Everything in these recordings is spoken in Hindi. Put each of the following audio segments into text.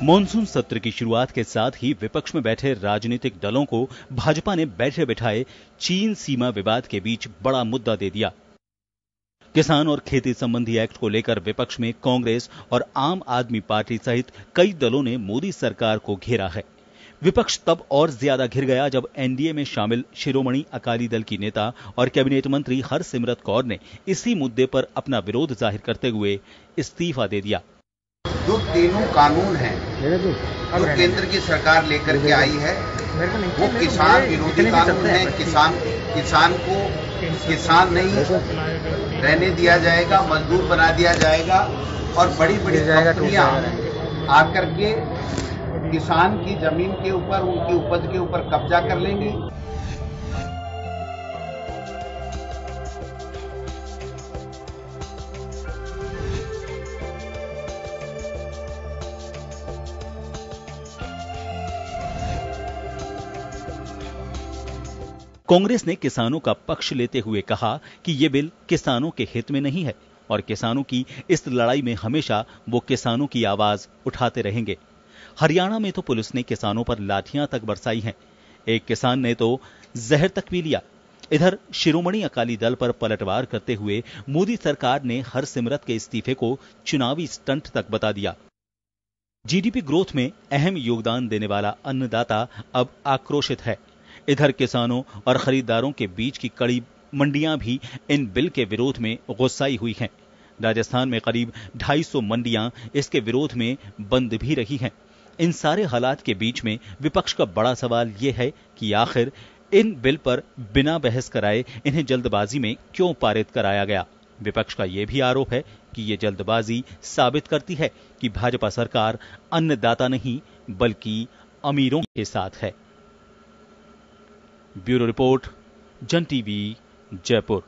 मॉनसून सत्र की शुरुआत के साथ ही विपक्ष में बैठे राजनीतिक दलों को भाजपा ने बैठे बिठाए चीन सीमा विवाद के बीच बड़ा मुद्दा दे दिया। किसान और खेती संबंधी एक्ट को लेकर विपक्ष में कांग्रेस और आम आदमी पार्टी सहित कई दलों ने मोदी सरकार को घेरा है। विपक्ष तब और ज्यादा घिर गया जब एनडीए में शामिल शिरोमणि अकाली दल की नेता और कैबिनेट मंत्री हरसिमरत कौर ने इसी मुद्दे पर अपना विरोध जाहिर करते हुए इस्तीफा दे दिया। जो तीनों कानून हैं जो केंद्र की सरकार लेकर के आई है वो किसान विरोधी कानून है। किसान को किसान नहीं रहने दिया जाएगा, मजदूर बना दिया जाएगा और बड़ी बड़ी कंपनियां आकर के किसान की जमीन के ऊपर, उनकी उपज के ऊपर कब्जा कर लेंगी। कांग्रेस ने किसानों का पक्ष लेते हुए कहा कि ये बिल किसानों के हित में नहीं है और किसानों की इस लड़ाई में हमेशा वो किसानों की आवाज उठाते रहेंगे। हरियाणा में तो पुलिस ने किसानों पर लाठियां तक बरसाई हैं। एक किसान ने तो जहर तक पी लिया। इधर शिरोमणि अकाली दल पर पलटवार करते हुए मोदी सरकार ने हरसिमरत के इस्तीफे को चुनावी स्टंट तक बता दिया। जीडीपी ग्रोथ में अहम योगदान देने वाला अन्नदाता अब आक्रोशित है। इधर किसानों और खरीदारों के बीच की कड़ी मंडियां भी इन बिल के विरोध में गुस्साई हुई हैं। राजस्थान में करीब 250 मंडियां इसके विरोध में बंद भी रही हैं। इन सारे हालात के बीच में विपक्ष का बड़ा सवाल यह है कि आखिर इन बिल पर बिना बहस कराए इन्हें जल्दबाजी में क्यों पारित कराया गया। विपक्ष का यह भी आरोप है कि यह जल्दबाजी साबित करती है कि भाजपा सरकार अन्नदाता नहीं बल्कि अमीरों के साथ है। ब्यूरो रिपोर्ट, जन टीवी, जयपुर।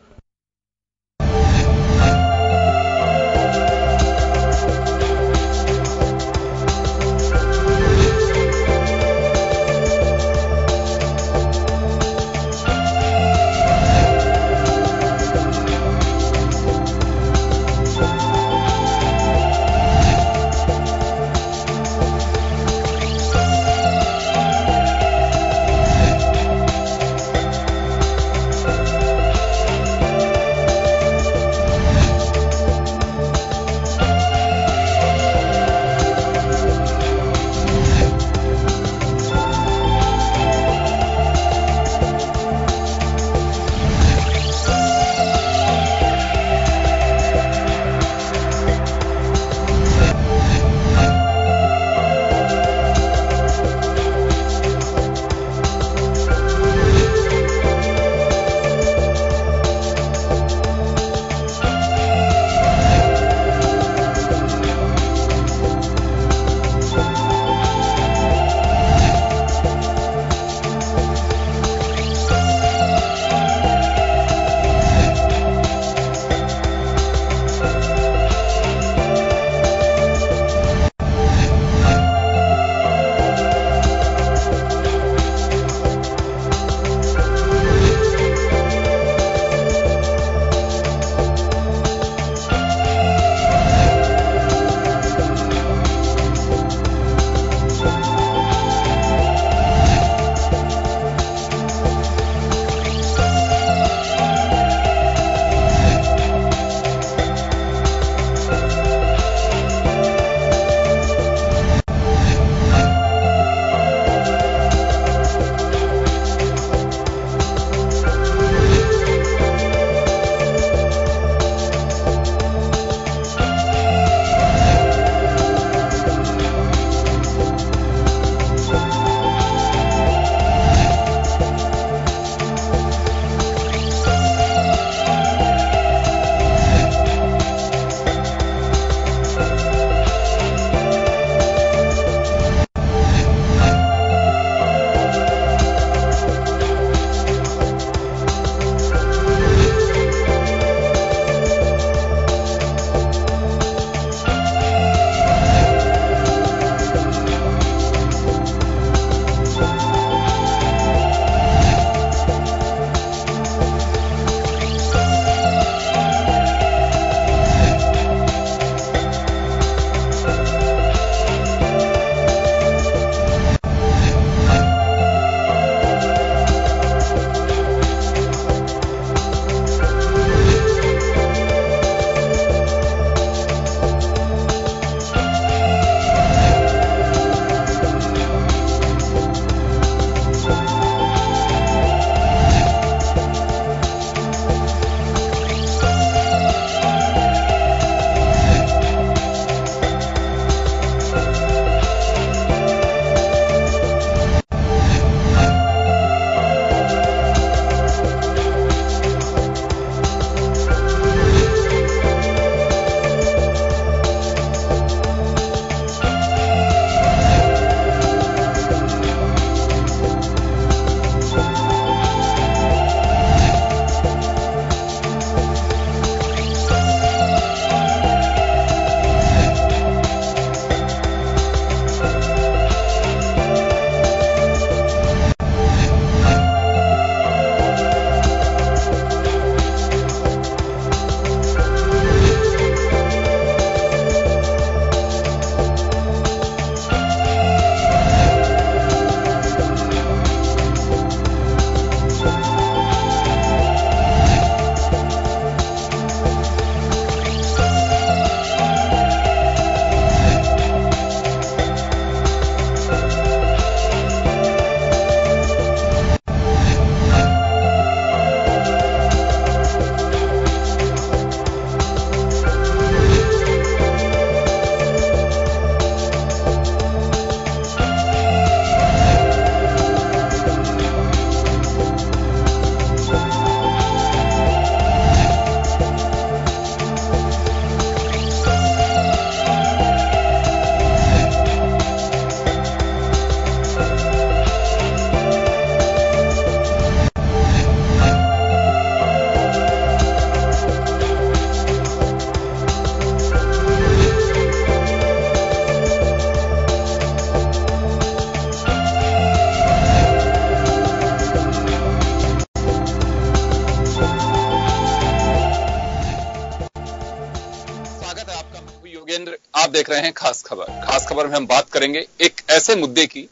योगेंद्र, आप देख रहे हैं खास खबर। खास खबर में हम बात करेंगे एक ऐसे मुद्दे की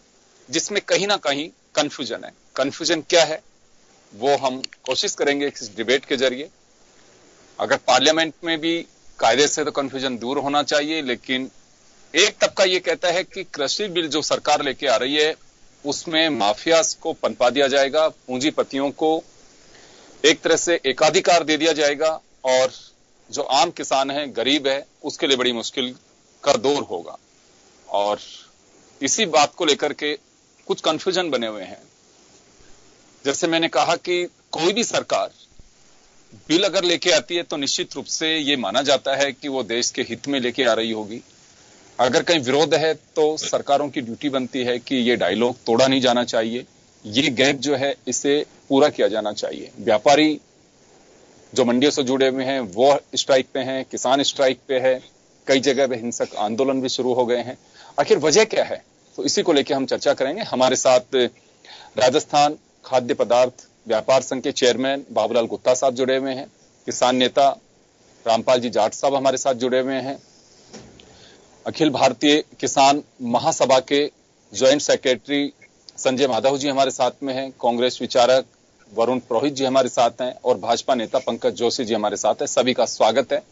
जिसमें कहीं ना कहीं कंफ्यूजन है। कंफ्यूजन क्या है वो हम कोशिश करेंगे इस डिबेट के जरिए। अगर पार्लियामेंट में भी कायदे से तो कंफ्यूजन दूर होना चाहिए, लेकिन एक तबका ये कहता है कि कृषि बिल जो सरकार लेके आ रही है उसमें माफियाज को पनपा दिया जाएगा, पूंजीपतियों को एक तरह से एकाधिकार दे दिया जाएगा और जो आम किसान है, गरीब है, उसके लिए बड़ी मुश्किल का दौर होगा। और इसी बात को लेकर के कुछ कंफ्यूजन बने हुए हैं। जैसे मैंने कहा कि कोई भी सरकार बिल अगर लेके आती है तो निश्चित रूप से ये माना जाता है कि वो देश के हित में लेके आ रही होगी। अगर कहीं विरोध है तो सरकारों की ड्यूटी बनती है कि ये डायलॉग तोड़ा नहीं जाना चाहिए, ये गैप जो है इसे पूरा किया जाना चाहिए। व्यापारी जो मंडियों से जुड़े हुए हैं वो स्ट्राइक पे हैं, किसान स्ट्राइक पे है, कई जगह पे हिंसक आंदोलन भी शुरू हो गए हैं। आखिर वजह क्या है, तो इसी को लेकर हम चर्चा करेंगे। हमारे साथ राजस्थान खाद्य पदार्थ व्यापार संघ के चेयरमैन बाबूलाल गुप्ता साहब जुड़े हुए हैं, किसान नेता रामपाल जी जाट साहब हमारे साथ जुड़े हुए हैं, अखिल भारतीय किसान महासभा के ज्वाइंट सेक्रेटरी संजय माधव जी हमारे साथ में हैं, कांग्रेस विचारक वरुण पुरोहित जी हमारे साथ हैं और भाजपा नेता पंकज जोशी जी हमारे साथ हैं। सभी का स्वागत है।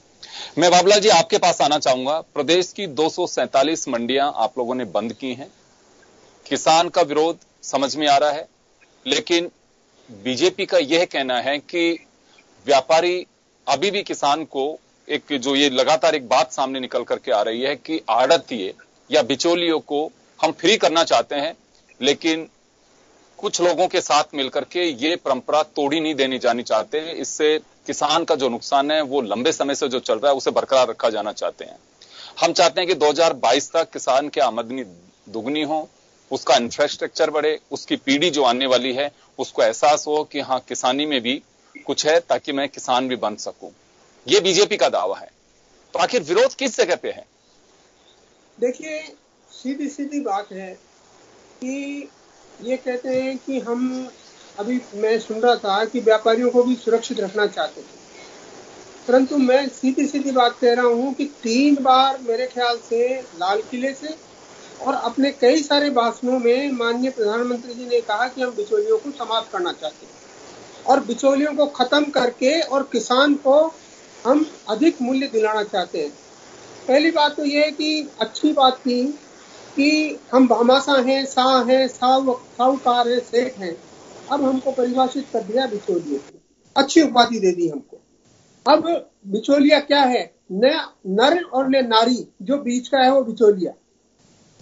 मैं बाबूलाल जी आपके पास आना चाहूंगा। प्रदेश की 247 मंडियां आप लोगों ने बंद की हैं। किसान का विरोध समझ में आ रहा है, लेकिन बीजेपी का यह कहना है कि व्यापारी अभी भी किसान को एक जो ये लगातार एक बात सामने निकल करके आ रही है कि आड़तिये या बिचौलियों को हम फ्री करना चाहते हैं, लेकिन कुछ लोगों के साथ मिलकर के ये परंपरा तोड़ी नहीं देनी जानी चाहते। इससे किसान का जो नुकसान है वो लंबे समय से जो चल रहा है उसे बरकरार रखा जाना चाहते हैं। हम चाहते हैं कि 2022 तक किसान की आमदनी दुगनी हो, उसका इंफ्रास्ट्रक्चर बढ़े, उसकी पीढ़ी जो आने वाली है उसको एहसास हो कि हाँ किसानी में भी कुछ है, ताकि मैं किसान भी बन सकूं। ये बीजेपी का दावा है। तो आखिर विरोध किस जगह पे है? देखिए, सीधी सीधी बात है कि ये कहते हैं कि हम अभी मैं सुन रहा था कि व्यापारियों को भी सुरक्षित रखना चाहते थे, परंतु मैं सीधी सीधी बात कह रहा हूं कि 3 बार मेरे ख्याल से लाल किले से और अपने कई सारे भाषणों में माननीय प्रधानमंत्री जी ने कहा कि हम बिचौलियों को समाप्त करना चाहते हैं और बिचौलियों को खत्म करके और किसान को हम अधिक मूल्य दिलाना चाहते हैं। पहली बात तो ये है कि अच्छी बात थी कि हम भामाशाह हैं, शाह हैं, साहूकार हैं, सेठ हैं। अब हमको परिभाषित कर दिया बिचौलिए, अच्छी उपाधि दे दी हमको। अब बिचौलिया क्या है? नर और नारी जो बीच का है वो बिचौलिया।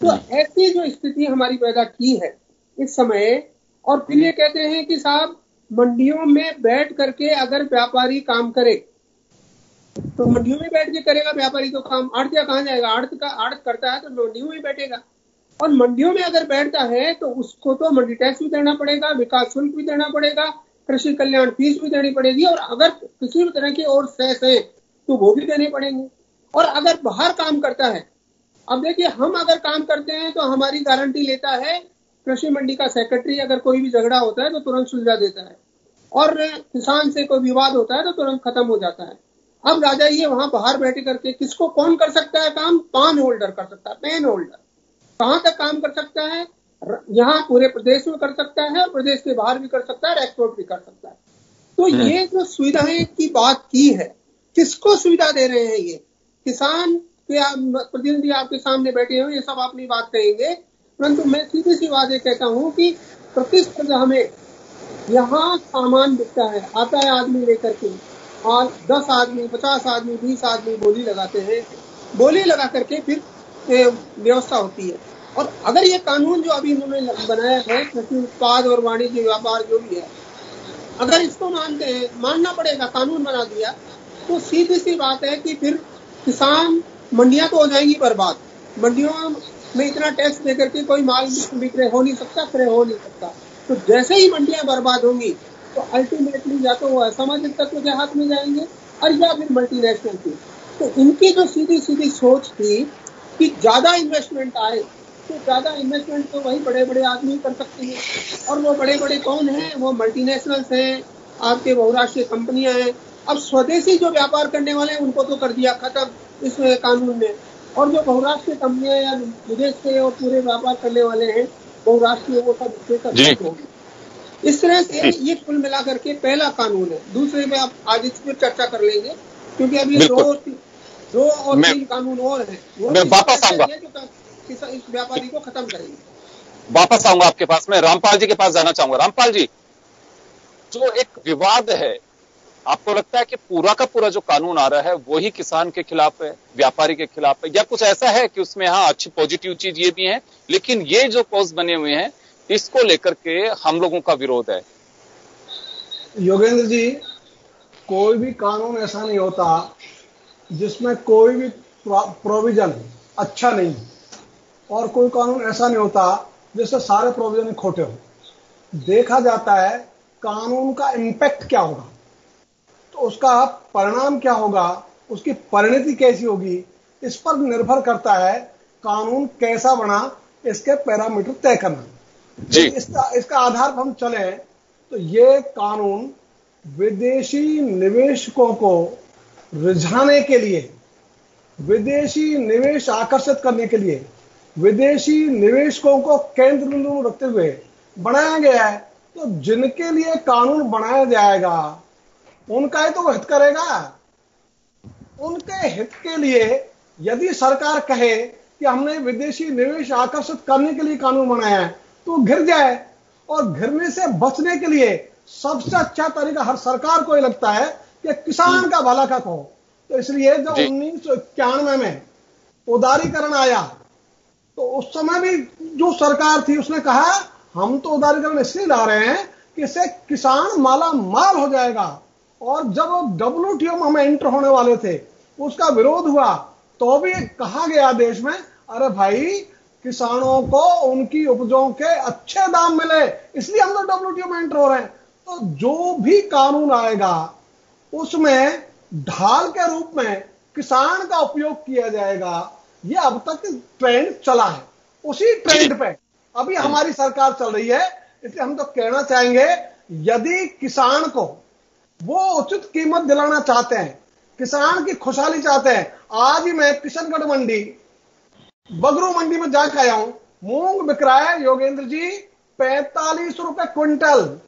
तो ऐसी जो स्थिति हमारी पैदा की है इस समय, और फिर ये कहते हैं कि साहब मंडियों में बैठ करके अगर व्यापारी काम करे तो मंडियों में बैठ के करेगा व्यापारी तो काम। आड़तिया कहाँ जाएगा? आड़त करता है तो मंडियों में बैठेगा, और मंडियों में अगर बैठता है तो उसको तो मंडी टैक्स भी देना पड़ेगा, विकास शुल्क भी देना पड़ेगा, कृषि कल्याण फीस भी देनी पड़ेगी, और अगर किसी भी तरह की और सेस है तो वो भी देने पड़ेंगे। और अगर बाहर काम करता है, अब देखिए हम अगर काम करते हैं तो हमारी गारंटी लेता है कृषि मंडी का सेक्रेटरी। अगर कोई भी झगड़ा होता है तो तुरंत सुलझा देता है, और किसान से कोई विवाद होता है तो तुरंत खत्म हो जाता है। अब राजा ये वहां बाहर बैठे करके किसको कौन कर सकता है काम? पान होल्डर कर सकता है, पेन होल्डर। कहां तक काम कर सकता है? यहाँ पूरे प्रदेश में कर सकता है, प्रदेश के बाहर भी कर सकता है, एक्सपोर्ट भी कर सकता है। तो ये जो सुविधाएं की बात की है, किसको सुविधा दे रहे हैं? ये किसान के प्रतिनिधि आपके सामने बैठे हुए, ये सब अपनी बात कहेंगे, परंतु मैं सीधी सी बात ये कहता हूँ कि प्रतिस्पर्धा हमें यहाँ सामान बिकता है, आता है आदमी लेकर के, और 10 आदमी, 50 आदमी, 20 आदमी बोली लगाते हैं, बोली लगा करके फिर व्यवस्था होती है। और अगर ये कानून जो अभी इन्होंने बनाया है, कृषि उत्पाद और वाणिज्य व्यापार जो भी है, अगर इसको मानते हैं, मानना पड़ेगा, कानून बना दिया, तो सीधी सी बात है कि फिर किसान मंडियां तो हो जाएंगी बर्बाद। मंडियों में इतना टैक्स देकर के कोई माल विक्रय हो नहीं सकता, क्रय हो नहीं सकता। तो जैसे ही मंडियां बर्बाद होंगी तो अल्टीमेटली या तो वो असामाजिक तत्व के हाथ में जाएंगे और या फिर मल्टीनेशनल की। तो इनकी जो सीधी सीधी सोच थी कि ज्यादा इन्वेस्टमेंट आए, तो ज्यादा इन्वेस्टमेंट तो वही बड़े बड़े आदमी कर सकते हैं, और वो बड़े बड़े कौन हैं? वो मल्टीनेशनल्स हैं, आपके बहुराष्ट्रीय कंपनियां हैं। अब स्वदेशी जो व्यापार करने वाले हैं उनको तो कर दिया खत्म इस कानून ने। और जो बहुराष्ट्रीय कंपनियां या विदेश से और पूरे व्यापार करने वाले हैं बहुराष्ट्रीय, वो सब इससे खत्म होगी। इस तरह से ये कुल मिलाकर के पहला कानून है। दूसरे में आप आज इस पर चर्चा कर लेंगे, क्योंकि अभी दो और तीन कानून और हैं। मैं वापस आऊंगा, इस व्यापारी को खत्म करेंगे। वापस आऊंगा आपके पास में। रामपाल जी के पास जाना चाहूंगा। रामपाल जी, जो एक विवाद है, आपको लगता है कि पूरा का पूरा जो कानून आ रहा है वो ही किसान के खिलाफ है, व्यापारी के खिलाफ है, या कुछ ऐसा है कि उसमें हाँ अच्छी पॉजिटिव चीज ये भी है, लेकिन ये जो क्लॉज बने हुए हैं इसको लेकर के हम लोगों का विरोध है? योगेंद्र जी, कोई भी कानून ऐसा नहीं होता जिसमें कोई भी प्रोविजन अच्छा नहीं, और कोई कानून ऐसा नहीं होता जिससे सारे प्रोविजन खोटे हो। देखा जाता है कानून का इंपैक्ट क्या होगा, तो उसका परिणाम क्या होगा, उसकी परिणति कैसी होगी, इस पर निर्भर करता है कानून कैसा बना, इसके पैरामीटर तय करना जी। इसका आधार पर हम चले तो ये कानून विदेशी निवेशकों को रिझाने के लिए, विदेशी निवेश आकर्षित करने के लिए, विदेशी निवेशकों को केंद्र बिंदु में रखते हुए बनाया गया है। तो जिनके लिए कानून बनाया जाएगा उनका ही तो हित करेगा। उनके हित के लिए यदि सरकार कहे कि हमने विदेशी निवेश आकर्षित करने के लिए कानून बनाया है तो गिर जाए, और गिरने से बचने के लिए सबसे अच्छा तरीका हर सरकार को ये लगता है कि किसान का भला का कहो। तो इसलिए जब 1991 में उदारीकरण आया तो उस समय भी जो सरकार थी उसने कहा हम तो उदारीकरण इसलिए ला रहे हैं कि इससे किसान माला माल हो जाएगा। और जब WTO में हम एंटर होने वाले थे उसका विरोध हुआ तो भी कहा गया देश में, अरे भाई किसानों को उनकी उपजों के अच्छे दाम मिले, इसलिए हम तो WTO में एंटर हो रहे हैं। तो जो भी कानून आएगा उसमें ढाल के रूप में किसान का उपयोग किया जाएगा। यह अब तक ट्रेंड चला है, उसी ट्रेंड पे अभी हमारी सरकार चल रही है। इसलिए हम तो कहना चाहेंगे यदि किसान को वो उचित कीमत दिलाना चाहते हैं, किसान की खुशहाली चाहते हैं। आज ही मैं किशनगढ़ मंडी, बगरू मंडी में जाकर आया हूं, मूंग बिक रहा है योगेंद्र जी 45 रुपए क्विंटल,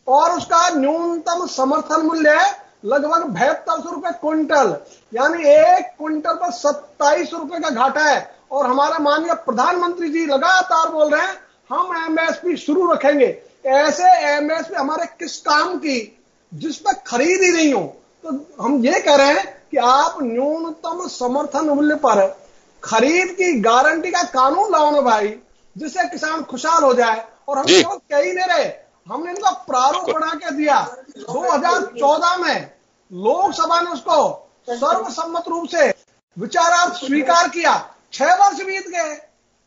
और उसका न्यूनतम समर्थन मूल्य है लगभग 7200 रुपए क्विंटल, यानी एक क्विंटल पर 27 रुपए का घाटा है। और हमारा माननीय प्रधानमंत्री जी लगातार बोल रहे हैं हम MSP शुरू रखेंगे। ऐसे MSP हमारे किस काम की जिस पर खरीद ही नहीं हो। तो हम ये कह रहे हैं कि आप न्यूनतम समर्थन मूल्य पर खरीद की गारंटी का कानून लाओ ना भाई, जिससे किसान खुशहाल हो जाए। और हम केवल कह ही नहीं रहे, हमने इनका प्रारूप बना के दिया। 2014 में लोकसभा ने उसको सर्वसम्मत रूप से विचारार्थ स्वीकार किया। 6 वर्ष बीत गए,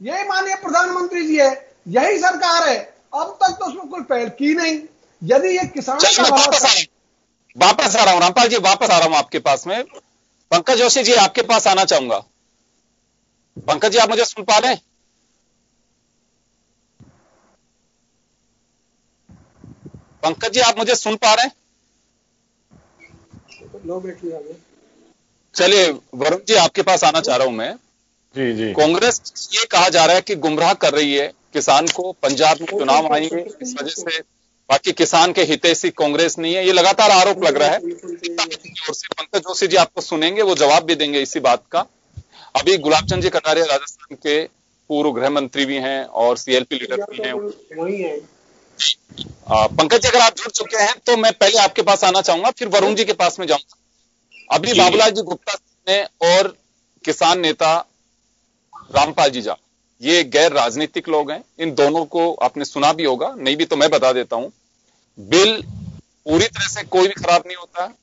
यही माननीय प्रधानमंत्री जी है, यही सरकार है, अब तक तो उसमें कोई पहल की नहीं। यदि ये किसान वापस आ रहा हूं रामपाल जी, वापस आ रहा हूं आपके पास में। पंकज जोशी जी आपके पास आना चाहूंगा। पंकज जी आप मुझे सुन पा रहे हैं? पंकज जी आप मुझे सुन पा रहे हैं? चलिए वरुण जी आपके पास आना चाह रहा हूं मैं। जी। कांग्रेस ये कहा जा रहा है कि गुमराह कर रही है किसान को, पंजाब में चुनाव आएंगे इस वजह से, बाकी किसान के हितैषी कांग्रेस नहीं है, ये लगातार आरोप लग रहा है। पंकज जोशी जी आपको सुनेंगे, वो जवाब भी देंगे इसी बात का। अभी गुलाब चंद जी कटारिया राजस्थान के पूर्व गृह मंत्री भी हैं और CLP लीडर भी हैं। पंकज जी अगर आप जुड़ चुके हैं तो मैं पहले आपके पास आना चाहूंगा, फिर वरुण जी के पास में जाऊंगा। अभी बाबूलाल जी गुप्ता ने और किसान नेता रामपाल जी जा, ये गैर राजनीतिक लोग हैं। इन दोनों को आपने सुना भी होगा, नहीं भी तो मैं बता देता हूं। बिल पूरी तरह से कोई भी खराब नहीं होता,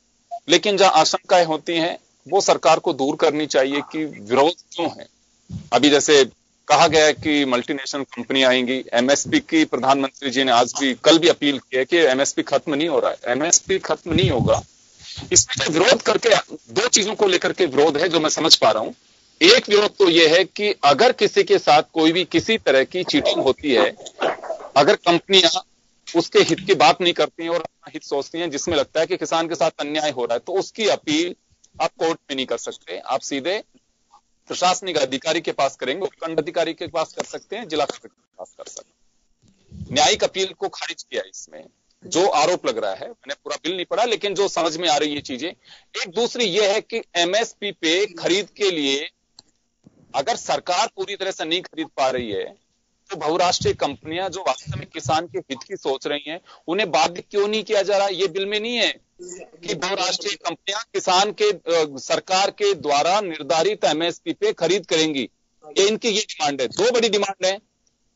लेकिन जहां आशंकाएं होती हैं वो सरकार को दूर करनी चाहिए कि विरोध क्यों है। अभी जैसे कहा गया है कि मल्टीनेशनल कंपनी आएंगी, MSP की प्रधानमंत्री जी ने आज भी कल भी अपील की है कि MSP खत्म नहीं हो रहा है, MSP खत्म नहीं होगा। इसमें जो विरोध करके 2 चीजों को लेकर के विरोध है जो मैं समझ पा रहा हूं। एक विरोध तो यह है कि अगर किसी के साथ कोई भी किसी तरह की चीटिंग होती है, अगर कंपनियां उसके हित की बात नहीं करती हैं और अपना हित सोचती हैं, जिसमें लगता है कि किसान के साथ अन्याय हो रहा है, तो उसकी अपील आप कोर्ट में नहीं कर सकते, आप सीधे प्रशासनिक अधिकारी के पास करेंगे, उपखंड अधिकारी के पास कर सकते हैं, जिला कलेक्टर के पास कर सकते हैं। न्यायिक अपील को खारिज किया इसमें जो आरोप लग रहा है। मैंने पूरा बिल नहीं पढ़ा, लेकिन जो समझ में आ रही है चीजें, एक दूसरी ये है कि एमएसपी पे खरीद के लिए अगर सरकार पूरी तरह से नहीं खरीद पा रही है तो बहुराष्ट्रीय कंपनियां जो वास्तव में किसान के हित की सोच रही हैं, उन्हें बाध्य क्यों नहीं किया जा रहा? ये बिल में नहीं है कि बहुराष्ट्रीय कंपनियां किसान के सरकार के द्वारा निर्धारित एमएसपी पे खरीद करेंगी। ये इनकी ये डिमांड है, दो बड़ी डिमांड है।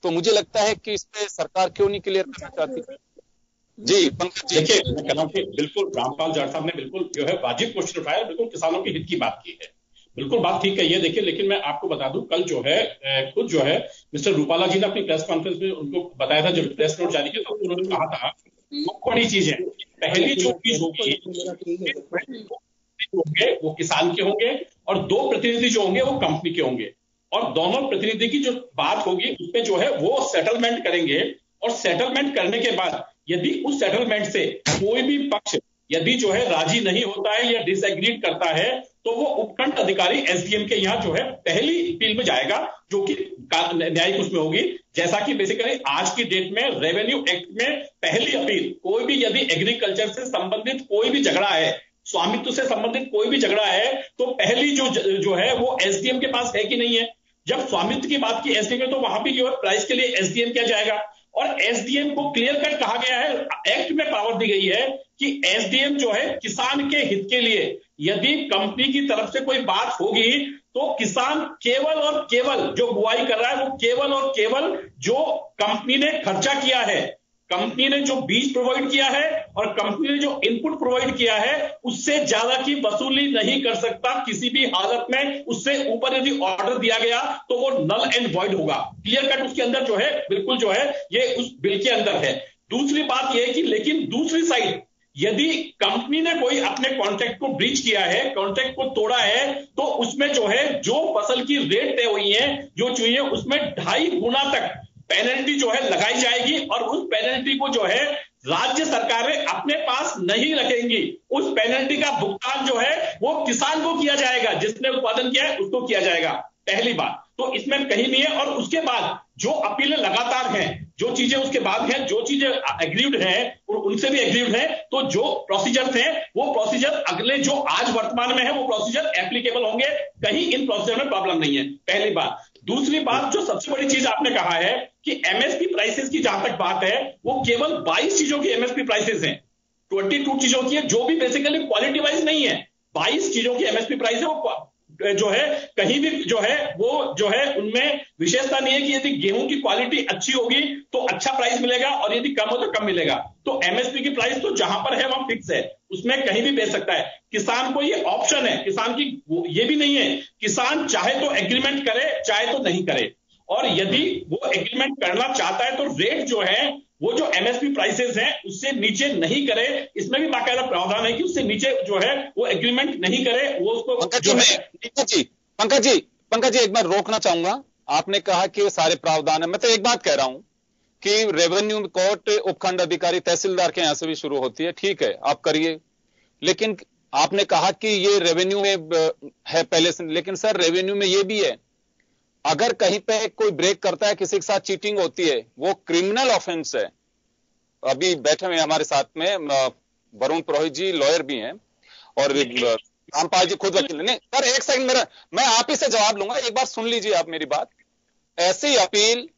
तो मुझे लगता है कि इस पे सरकार क्यों नहीं क्लियर करना चाहती? जी पंकज जी। देखिए, मैं कह रहा हूं कि बिल्कुल रामपाल जाट साहब ने बिल्कुल जो है वाजिब क्वेश्चन उठाया, बिल्कुल किसानों के हित की बात की है, बिल्कुल बात ठीक है ये। देखिए, लेकिन मैं आपको बता दूं, कल जो है खुद जो है मिस्टर रूपाला जी ने अपनी प्रेस कॉन्फ्रेंस में उनको बताया था, जब प्रेस नोट जारी किया तो उन्होंने कहा था दो बड़ी चीज है। पहली जो चीज होगी वो किसान के होंगे और दो प्रतिनिधि जो होंगे वो कंपनी के होंगे, और दोनों प्रतिनिधि की जो बात होगी उसमें जो है वो सेटलमेंट करेंगे। और सेटलमेंट करने के बाद यदि उस सेटलमेंट से कोई भी पक्ष यदि जो है राजी नहीं होता है या डिसएग्रीड करता है तो वो उपखंड अधिकारी एसडीएम के यहाँ जो है पहली अपील में जाएगा, जो कि न्यायिक उसमें होगी। जैसा कि बेसिकली आज की डेट में रेवेन्यू एक्ट में पहली अपील, कोई भी यदि एग्रीकल्चर से संबंधित कोई भी झगड़ा है, स्वामित्व से संबंधित कोई भी झगड़ा है, तो पहली जो है वो एसडीएम के पास है कि नहीं है। जब स्वामित्व की बात की एसडीएम में, तो वहां भी जो है प्राइस के लिए एसडीएम किया जाएगा। और एसडीएम को क्लियर कट कहा गया है, एक्ट में पावर दी गई है कि एसडीएम जो है किसान के हित के लिए यदि कंपनी की तरफ से कोई बात होगी तो किसान केवल और केवल जो बुआई कर रहा है वो केवल और केवल जो कंपनी ने खर्चा किया है, कंपनी ने जो बीज प्रोवाइड किया है और कंपनी ने जो इनपुट प्रोवाइड किया है, उससे ज्यादा की वसूली नहीं कर सकता किसी भी हालत में। उससे ऊपर यदि ऑर्डर दिया गया तो वो नल एंड वॉइड होगा। क्लियर कट उसके अंदर जो है बिल्कुल जो है ये उस बिल के अंदर है। दूसरी बात यह है कि लेकिन दूसरी साइड यदि कंपनी ने कोई अपने कॉन्ट्रैक्ट को ब्रीच किया है, कॉन्ट्रैक्ट को तोड़ा है, तो उसमें जो है जो फसल की रेट तय हुई है, जो चाहिए उसमें 2.5 गुना तक पेनल्टी जो है लगाई जाएगी। और उस पेनल्टी को जो है राज्य सरकारें अपने पास नहीं रखेंगी। उस पेनल्टी का भुगतान जो है वो किसान को किया जाएगा, जिसने उत्पादन किया है उसको किया जाएगा। पहली बात तो इसमें कहीं नहीं है। और उसके बाद जो अपीलें लगातार हैं, जो चीजें उसके बाद हैं, जो चीजें एग्रीड हैं उनसे भी एग्रीड हैं, तो जो प्रोसीजर हैं वो प्रोसीजर अगले जो आज वर्तमान में है वो प्रोसीजर एप्लीकेबल होंगे। कहीं इन प्रोसीजर में प्रॉब्लम नहीं है, पहली बात। दूसरी बात जो सबसे बड़ी चीज आपने कहा है कि एमएसपी प्राइसेस की जहां तक बात है, वो केवल 22 चीजों की एमएसपी प्राइसेस हैं, 22 चीजों की है, जो भी बेसिकली क्वालिटी वाइज नहीं है। 22 चीजों की एमएसपी प्राइस है, वो जो है कहीं भी जो है वो जो है उनमें विशेषता नहीं है कि यदि गेहूं की क्वालिटी अच्छी होगी तो अच्छा प्राइस मिलेगा और यदि कम हो तो कम मिलेगा। तो एमएसपी की प्राइस तो जहां पर है वहां फिक्स है, उसमें कहीं भी बेच सकता है। किसान को ये ऑप्शन है, किसान की ये भी नहीं है, किसान चाहे तो एग्रीमेंट करे चाहे तो नहीं करे। और यदि वो एग्रीमेंट करना चाहता है तो रेट जो है वो जो एमएसपी प्राइसेस हैं उससे नीचे नहीं करे। इसमें भी बाकायदा प्रावधान है कि उससे नीचे जो है वो एग्रीमेंट नहीं करे, वो उसको पंकज जी एक बार रोकना चाहूंगा। आपने कहा कि सारे प्रावधान है, मैं तो एक बात कह रहा हूं कि रेवेन्यू कोर्ट उपखंड अधिकारी तहसीलदार के यहां से भी शुरू होती है, ठीक है आप करिए, लेकिन आपने कहा कि ये रेवेन्यू में है पहले से, लेकिन सर रेवेन्यू में ये भी है, अगर कहीं पे कोई ब्रेक करता है, किसी के साथ चीटिंग होती है, वो क्रिमिनल ऑफेंस है। अभी बैठे हुए हमारे साथ में वरुण पुरोहित जी लॉयर भी हैं और रामपाल जी खुद वकील। नहीं सर एक सेकंड मेरा, मैं आप ही से जवाब लूंगा, एक बार सुन लीजिए आप मेरी बात। ऐसी अपील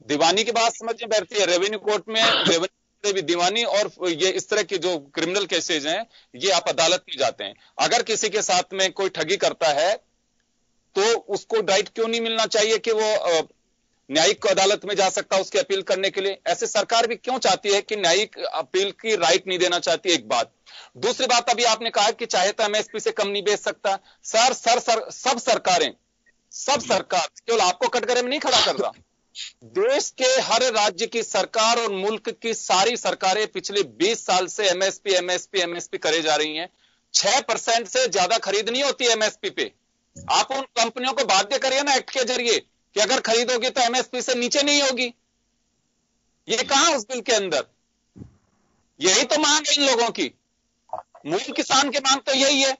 दीवानी की बात समझ में बैठती है, रेवेन्यू कोर्ट में रेवेन्यू भी दीवानी और ये इस तरह के जो क्रिमिनल केसेज हैं ये आप अदालत में जाते हैं। अगर किसी के साथ में कोई ठगी करता है तो उसको राइट क्यों नहीं मिलना चाहिए कि वो न्यायिक अदालत में जा सकता उसकी अपील करने के लिए? ऐसे सरकार भी क्यों चाहती है कि न्यायिक अपील की राइट नहीं देना चाहती? एक बात। दूसरी बात, अभी आपने कहा कि चाहे तो एमएसपी से कम नहीं बेच सकता। सब सरकार केवल आपको कटघरे में नहीं खड़ा कर रहा, देश के हर राज्य की सरकार और मुल्क की सारी सरकारें पिछले 20 साल से एमएसपी करे जा रही हैं। 6% से ज्यादा खरीद नहीं होती एमएसपी पे। आप उन कंपनियों को बाध्य करिए ना एक्ट के जरिए कि अगर खरीदोगी तो एमएसपी से नीचे नहीं होगी। ये कहां उस बिल के अंदर? यही तो मांग है इन लोगों की, मूल किसान की मांग तो यही है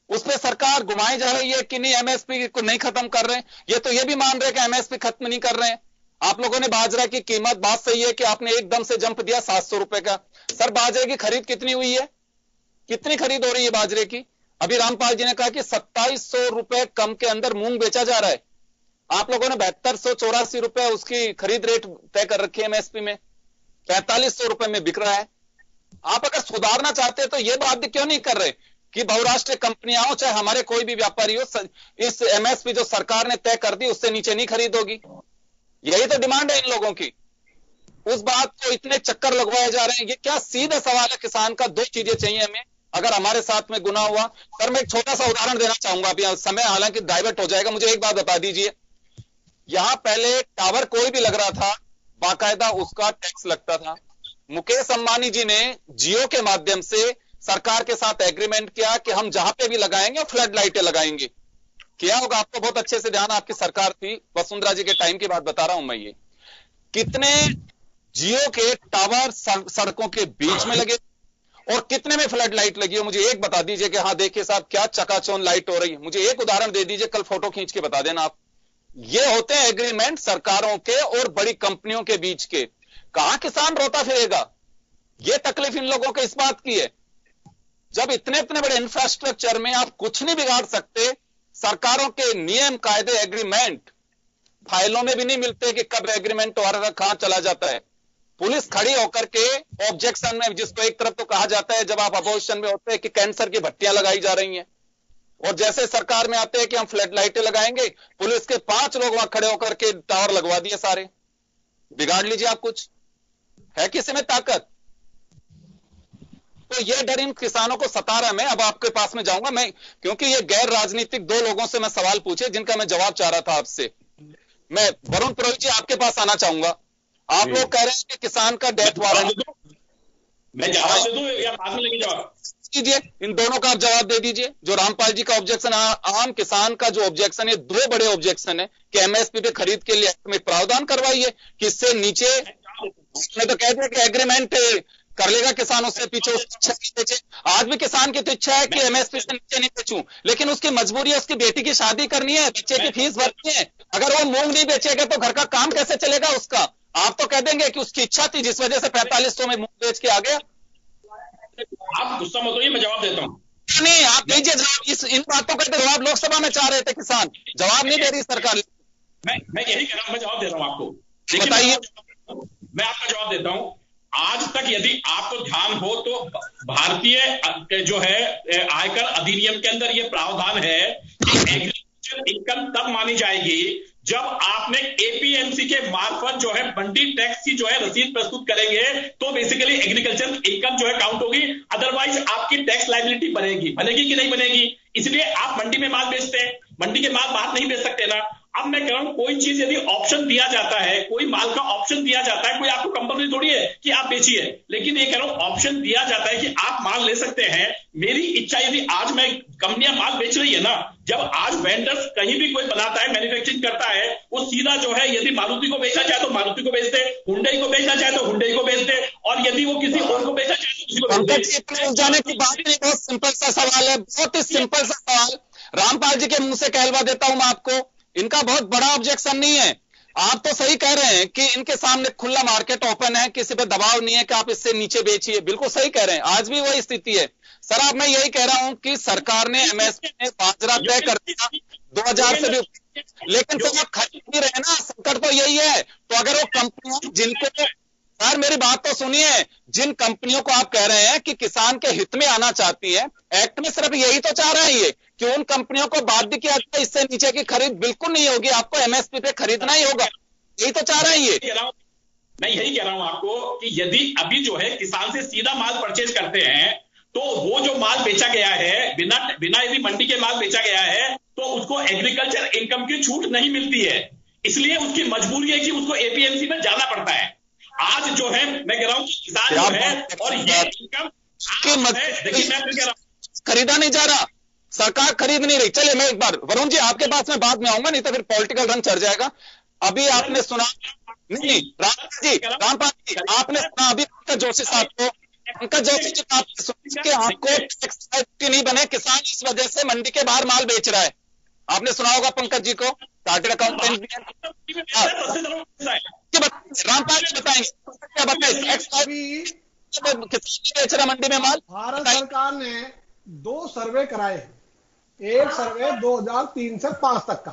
उस पर सरकार घुमाई जा रही है कि नहीं एमएसपी को नहीं खत्म कर रहे हैं। ये तो ये भी मान रहे हैं कि एमएसपी खत्म नहीं कर रहे हैं। आप लोगों ने बाजरा की कीमत, बात सही है कि आपने एकदम से जंप दिया 700 रुपए का। सर बाजरे की खरीद कितनी हुई है, कितनी खरीद हो रही है बाजरे की? अभी रामपाल जी ने कहा कि 2700 रुपए कम के अंदर मूंग बेचा जा रहा है। आप लोगों ने 7284 रुपए उसकी खरीद रेट तय कर रखी है एमएसपी में, 4500 रुपए में बिक रहा है। आप अगर सुधारना चाहते हैं तो ये बात क्यों नहीं कर रहे कि बहुराष्ट्रीय कंपनियां हो चाहे हमारे कोई भी व्यापारी हो, इस एमएसपी जो सरकार ने तय कर दी उससे नीचे नहीं खरीद होगी। यही तो डिमांड है इन लोगों की। उस बात को इतने चक्कर लगवाए जा रहे हैं। ये क्या सीधा सवाल है किसान का, दो चीजें चाहिए हमें अगर हमारे साथ में गुनाह हुआ। सर मैं एक छोटा सा उदाहरण देना चाहूंगा, अभी समय हालांकि डाइवर्ट हो जाएगा। मुझे एक बात बता दीजिए, यहां पहले टावर कोई भी लग रहा था बाकायदा उसका टैक्स लगता था। मुकेश अंबानी जी ने जियो के माध्यम से सरकार के साथ एग्रीमेंट किया कि हम जहां पे भी लगाएंगे फ्लड लाइटें लगाएंगे। किया होगा आपको बहुत अच्छे से ध्यान, आपकी सरकार थी वसुंधरा जी के टाइम की बात बता रहा हूं मैं। ये कितने जियो के टावर सड़कों के बीच में लगे और कितने में फ्लड लाइट लगी हो, मुझे एक बता दीजिए कि हाँ देखिए साहब क्या चकाचौंध लाइट हो रही है। मुझे एक उदाहरण दे दीजिए, कल फोटो खींच के बता देना आप। ये होते हैं एग्रीमेंट सरकारों के और बड़ी कंपनियों के बीच के। कहां किसान रोता फिरेगा? ये तकलीफ इन लोगों को इस बात की है, जब इतने इतने बड़े इंफ्रास्ट्रक्चर में आप कुछ नहीं बिगाड़ सकते। सरकारों के नियम कायदे एग्रीमेंट फाइलों में भी नहीं मिलते कि कब एग्रीमेंट और कहां चला जाता है। पुलिस खड़ी होकर के ऑब्जेक्शन में, जिसको एक तरफ तो कहा जाता है जब आप अपोजिशन में होते हैं कि कैंसर की भट्टियां लगाई जा रही हैं, और जैसे सरकार में आते हैं कि हम फ्लड लाइटें लगाएंगे, पुलिस के 5 लोग वहां खड़े होकर के टावर लगवा दिए सारे। बिगाड़ लीजिए आप, कुछ है किसी में ताकत? तो ये डर इन किसानों को सता रहा है। मैं अब आपके पास में जाऊंगा मैं, क्योंकि ये गैर राजनीतिक 2 लोगों से मैं सवाल पूछे जिनका मैं जवाब चाह रहा था आपसे। मैं वरुण पुरोहित जी आपके पास आना चाहूंगा। आप लोग कह रहे हैं कि किसान का डेथ वारंट, मैं जवाब दे दूं या बाद में लेके जवाब कीजिए, इन दोनों का आप जवाब दे दीजिए। जो रामपाल जी का ऑब्जेक्शन, आम किसान का जो ऑब्जेक्शन है, 2 बड़े ऑब्जेक्शन है कि एमएसपी पे खरीद के लिए में प्रावधान करवाइए कि इससे नीचे। उसने तो कह दिया कि एग्रीमेंट कर लेगा किसान, उससे पीछे उसकी इच्छा नहीं बेचे। आज भी किसान की तो इच्छा है कि एमएसपी से नीचे नहीं बेचूं, लेकिन उसकी मजबूरी है, उसकी बेटी की शादी करनी है, बच्चे की फीस भरनी है। अगर वो मूंग नहीं बेचेगा तो घर का काम कैसे चलेगा उसका? आप तो कह देंगे कि उसकी इच्छा थी जिस वजह से 4500 में मूंग बेच के आ गया। आप गुस्सा मत होइए, मैं जवाब देता हूं। नहीं, आप दीजिए जवाब। इन बातों का जवाब लोकसभा में चाह रहे थे किसान, जवाब नहीं दे रही सरकार। मैं यही कह रहा हूं, मैं जवाब दे रहा हूं आपको। बताइए। मैं आपका जवाब देता हूं। आज तक यदि आपको ध्यान हो तो भारतीय जो है आयकर अधिनियम के अंदर यह प्रावधान है कि एग्रीकल्चर इनकम तब मानी जाएगी जब आपने एपीएमसी के मार्फत जो है मंडी टैक्स की जो है रसीद प्रस्तुत करेंगे तो बेसिकली एग्रीकल्चर इनकम जो है काउंट होगी। अदरवाइज आपकी टैक्स लायबिलिटी बनेगी कि नहीं बनेगी? इसलिए आप मंडी में माल बेचते हैं, मंडी के माल बाहर नहीं बेच सकते ना। अब मैं कह रहा हूं कोई चीज यदि ऑप्शन दिया जाता है, कोई माल का ऑप्शन दिया जाता है, कोई आपको कंपनी थोड़ी है कि आप बेचिए, लेकिन ये कह रहा हूं ऑप्शन दिया जाता है कि आप माल ले सकते हैं। मेरी इच्छा यदि आज मैं कंपनियां माल बेच रही है ना, जब आज वेंडर्स कहीं भी कोई बनाता है, मैन्युफैक्चरिंग करता है, वो सीधा जो है यदि मारुति को बेचना चाहे तो मारुति को बेच दे, हुंडई को बेचना चाहे तो हुंडई को बेच दे, और यदि वो किसी और को बेचना चाहे तो किसी को बेच दे। जाने की बात नहीं, बहुत सिंपल सा सवाल है, बहुत ही सिंपल सा सवाल। रामपाल जी के मुंह से कहलवा देता हूं मैं आपको, इनका बहुत बड़ा ऑब्जेक्शन नहीं है। आप तो सही कह रहे हैं कि इनके सामने खुला मार्केट ओपन है, किसी पे दबाव नहीं है कि आप इससे नीचे बेचिए, बिल्कुल सही कह रहे हैं, आज भी वही स्थिति है। सर अब मैं यही कह रहा हूं कि सरकार ने एमएसपी में बाजरा तय कर दिया 2000 से भी, लेकिन सर आप खरीद नहीं रहे ना, संकट तो यही है। तो अगर वो कंपनियां जिनको, सर मेरी बात तो सुनिए, जिन कंपनियों को आप कह रहे हैं कि किसान के हित में आना चाहती है, एक्ट में सिर्फ यही तो चाह रहे हैं ये कि उन कंपनियों को बाध्य किया जाए, इससे नीचे की खरीद बिल्कुल नहीं होगी, आपको एमएसपी पे खरीदना ही होगा, यही तो चाह रहे हैं ये। मैं यही कह रहा हूं आपको कि यदि अभी जो है किसान से सीधा माल परचेज करते हैं तो वो जो माल बेचा गया है बिना यदि मंडी के माल बेचा गया है तो उसको एग्रीकल्चर इनकम की छूट नहीं मिलती है, इसलिए उसकी मजबूरी है कि उसको एपीएमसी में जाना पड़ता है। आज जो है मैं कह रहा हूं किसान जो है और ये इनकम देखिए मैं कह रहा हूं खरीदा नहीं जा रहा, सरकार खरीद नहीं रही। चलिए मैं एक बार वरुण जी आपके पास में बाद में आऊंगा, नहीं तो फिर पॉलिटिकल रंग चढ़ जाएगा। अभी आपने सुना नहीं रामपाल जी आपने सुना अभी जोशी साहब को पंकज जोशी जी आपको टैक्स नहीं बने, किसान इस वजह से मंडी के बाहर माल बेच रहा है। आपने सुना होगा पंकज जी को, चार्टर्ड अकाउंटेंट रामपाल जी बताएंगे क्या बताएंगे किसान बेच रहा मंडी में माल। भारत सरकार ने 2 सर्वे कराए। एक सर्वे 2003 से 5 तक का,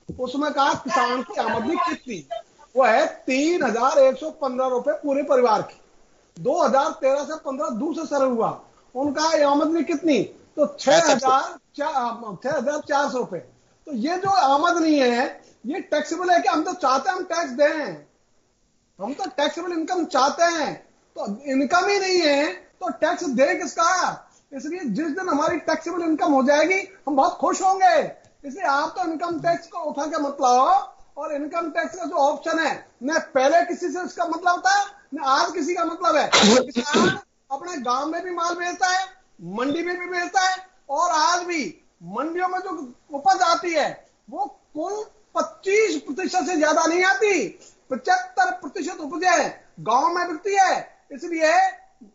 उसमें कहा किसान की आमदनी कितनी, वो है 3,115 रुपए पूरे परिवार की। 2013 से 15 दूसरा सर्वे हुआ, उनका आमदनी कितनी, तो 6,400 रुपए। तो ये जो आमदनी है ये टैक्सेबल है कि हम तो चाहते हैं हम टैक्स दें, हम तो टैक्सेबल इनकम चाहते हैं, तो इनकम ही नहीं है तो टैक्स दे किसका। इसलिए जिस दिन हमारी टैक्सेबल इनकम हो जाएगी हम बहुत खुश होंगे। इसलिए आप तो इनकम टैक्स को उठा के मत लाओ, और इनकम टैक्स का जो ऑप्शन है न पहले किसी से इसका मतलब था न आज किसी का मतलब है। किसान अपने गांव में भी माल बेचता है, मंडी में भी बेचता है, और आज भी मंडियों में जो उपज आती है वो कुल 25% से ज्यादा नहीं आती, 75% उपजें गांव में बिकती है। इसलिए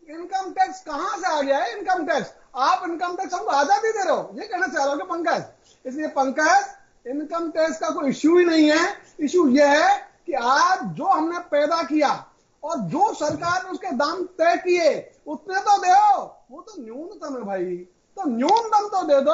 इनकम टैक्स कहां से आ गया है, इनकम टैक्स आप इनकम टैक्स हमको आजादी दे रहे हो, ये कहना चाह रहे हो पंकज। इसलिए पंकज इनकम टैक्स का कोई इश्यू ही नहीं है। इश्यू यह है कि आज जो हमने पैदा किया और जो सरकार ने उसके दाम तय किए उतने तो दो, वो तो न्यूनतम है भाई, तो न्यूनतम तो दे दो।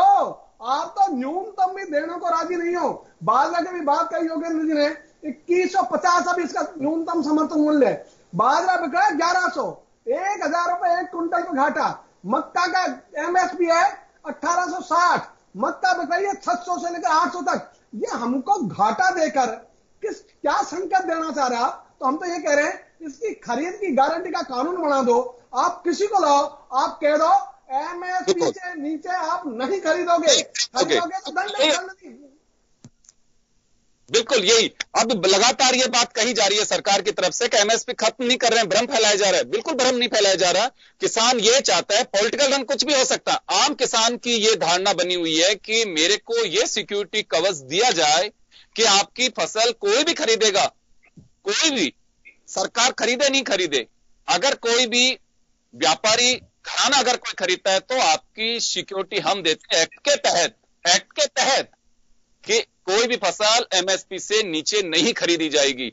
आप तो न्यूनतम भी देने को राजी नहीं हो। बाजरा की भी बात कही योगेंद्र जी ने, 2150 अभी इसका न्यूनतम समर्थन मूल्य है। बाजरा बिक रहा है 1100, 1,000 रुपए 1 क्विंटल पे घाटा। मक्का का एमएसपी है 1860, मक्का बिक रही है 600 से लेकर 800 तक। ये हमको घाटा देकर क्या संकेत देना चाह रहा? तो हम तो ये कह रहे हैं इसकी खरीद की गारंटी का कानून बना दो। आप किसी को लाओ, आप कह दो एमएसपी से नीचे आप नहीं खरीदोगे तो दंड। बिल्कुल यही अब लगातार ये बात कही जा रही है सरकार की तरफ से कि एमएसपी खत्म नहीं कर रहे हैं, भ्रम फैलाया जा रहा है। बिल्कुल भ्रम नहीं फैलाया जा रहा। किसान ये चाहता है, पॉलिटिकल रंग कुछ भी हो सकता है। आम किसान की ये धारणा बनी हुई है कि मेरे को ये सिक्योरिटी कवच दिया जाए कि आपकी फसल कोई भी खरीदेगा, कोई भी, सरकार खरीदे नहीं खरीदे, अगर कोई भी व्यापारी घराना अगर कोई खरीदता है तो आपकी सिक्योरिटी हम देते हैं एक्ट के तहत कि कोई भी फसल एमएसपी से नीचे नहीं खरीदी जाएगी।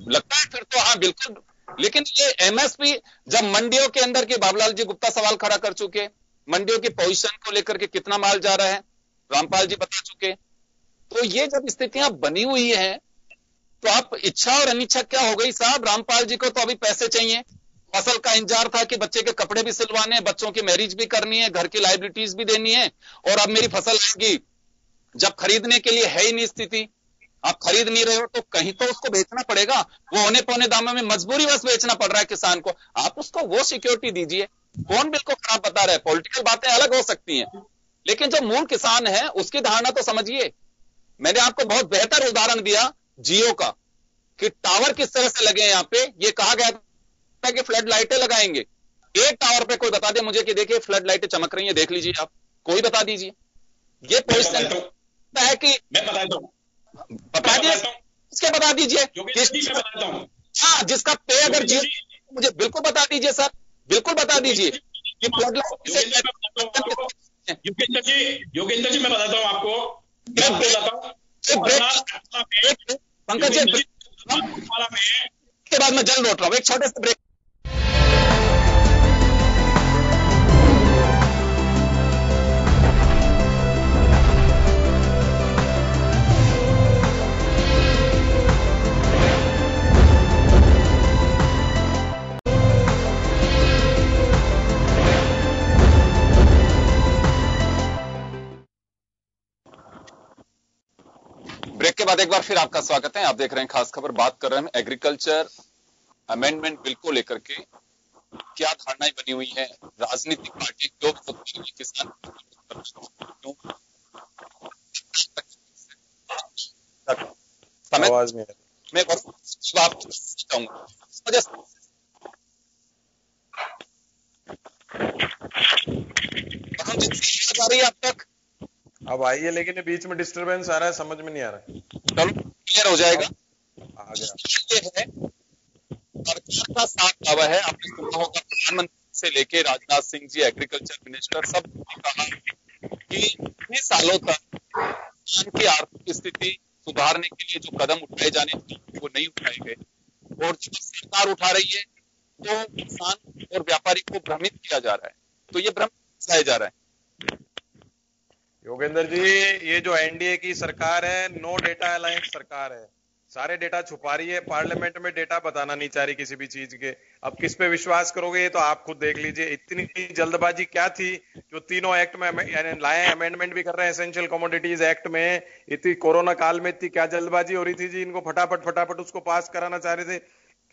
लगता है फिर तो हाँ बिल्कुल। लेकिन ये एमएसपी जब मंडियों के अंदर के बाबूलाल जी गुप्ता सवाल खड़ा कर चुके, मंडियों की पोजीशन को लेकर के कितना माल जा रहा है रामपाल जी बता चुके। तो ये जब स्थितियां बनी हुई हैं तो आप इच्छा और अनिच्छा क्या हो गई साहब। रामपाल जी को तो अभी पैसे चाहिए, फसल का इंतजार था कि बच्चे के कपड़े भी सिलवाने, बच्चों की मैरिज भी करनी है, घर की लाइबिलिटीज भी देनी है, और अब मेरी फसल आएगी। जब खरीदने के लिए है ही नहीं स्थिति, आप खरीद नहीं रहे हो तो कहीं तो उसको बेचना पड़ेगा। वो औने पौने दामों में मजबूरी बस बेचना पड़ रहा है किसान को। आप उसको वो सिक्योरिटी दीजिए। कौन बिल को खराब बता रहा है? पॉलिटिकल बातें अलग हो सकती हैं, लेकिन जो मूल किसान है उसकी धारणा तो समझिए। मैंने आपको बहुत बेहतर उदाहरण दिया जियो का कि टावर किस तरह से लगे हैं। यहां पे ये कहा गया था कि फ्लड लाइटें लगाएंगे। एक टावर पे कोई बता दे मुझे कि देखिए फ्लड लाइटें चमक रही हैं, देख लीजिए आप, कोई बता दीजिए। ये पोजिशन है कि मैं बताता हूं, बता दीजिए, इसके बता दीजिए। हाँ, जिसका पे अगर जियो मुझे बिल्कुल बता दीजिए सर, बिल्कुल बता दीजिए कि फ्लड लाइट। योगेंद्र जी मैं बताता हूं आपको, पंकज जी के बाद मैं जल्द लौट रहा हूं, एक छोटे से ब्रेक। ब्रेक के बाद एक बार फिर आपका स्वागत है। आप देख रहे हैं खास खबर। बात कर रहे हैं एग्रीकल्चर अमेंडमेंट बिल को लेकर के क्या धारणाएं बनी हुई है। राजनीतिक पार्टी क्यों किसान आवाज में मैं आ रही है अब तक। अब आई है लेकिन बीच में डिस्टरबेंस आ रहा है, समझ में नहीं आ रहा है। चलो क्लियर हो जाएगा। आ गया। ये है सरकार का साथ दावा है। आपने सुना होगा प्रधानमंत्री से लेके राजनाथ सिंह जी, एग्रीकल्चर मिनिस्टर, सब ने कहा कि इतने सालों तक किसान की आर्थिक स्थिति सुधारने के लिए जो कदम उठाए जाने चाहिए वो नहीं उठाए गए, और जो सरकार उठा रही है तो किसान और व्यापारी को भ्रमित किया जा रहा है। तो ये भ्रम फैलाया जा रहा है। योगेंद्र जी, ये जो एनडीए की सरकार है, नो डेटा अलायंस सरकार है, सारे डेटा छुपा रही है, पार्लियामेंट में डेटा बताना नहीं चाह रही किसी भी चीज के। अब किस पे विश्वास करोगे, ये तो आप खुद देख लीजिए। इतनी जल्दबाजी क्या थी जो तीनों एक्ट में लाए, अमेंडमेंट भी कर रहे हैं एसेंशियल कमोडिटीज एक्ट में। इतनी कोरोना काल में इतनी क्या जल्दबाजी हो रही थी जी, इनको फटाफट उसको पास कराना चाह रहे थे।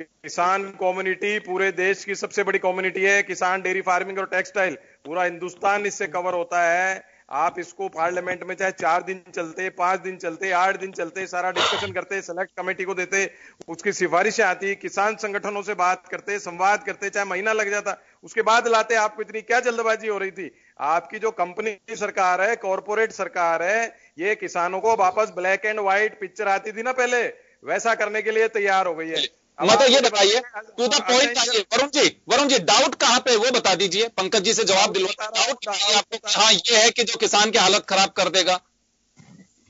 किसान कम्युनिटी पूरे देश की सबसे बड़ी कम्युनिटी है, किसान, डेयरी फार्मिंग और टेक्सटाइल, पूरा हिंदुस्तान इससे कवर होता है। आप इसको पार्लियामेंट में चाहे 4 दिन चलते, 5 दिन चलते, 8 दिन चलते, सारा डिस्कशन करते, सेलेक्ट कमेटी को देते, उसकी सिफारिशें आती, किसान संगठनों से बात करते, संवाद करते, चाहे महीना लग जाता, उसके बाद लाते। आपको इतनी क्या जल्दबाजी हो रही थी? आपकी जो कंपनी सरकार है, कॉर्पोरेट सरकार है, ये किसानों को वापस ब्लैक एंड व्हाइट पिक्चर आती थी ना पहले, वैसा करने के लिए तैयार हो गई है। मतलब ये बताइए, टू द पॉइंट आइए। वरुण जी डाउट कहां पे वो बता दीजिए, पंकज जी से जवाब दिलवा। डाउट आपको हाँ ये है कि जो किसान की हालत खराब कर देगा।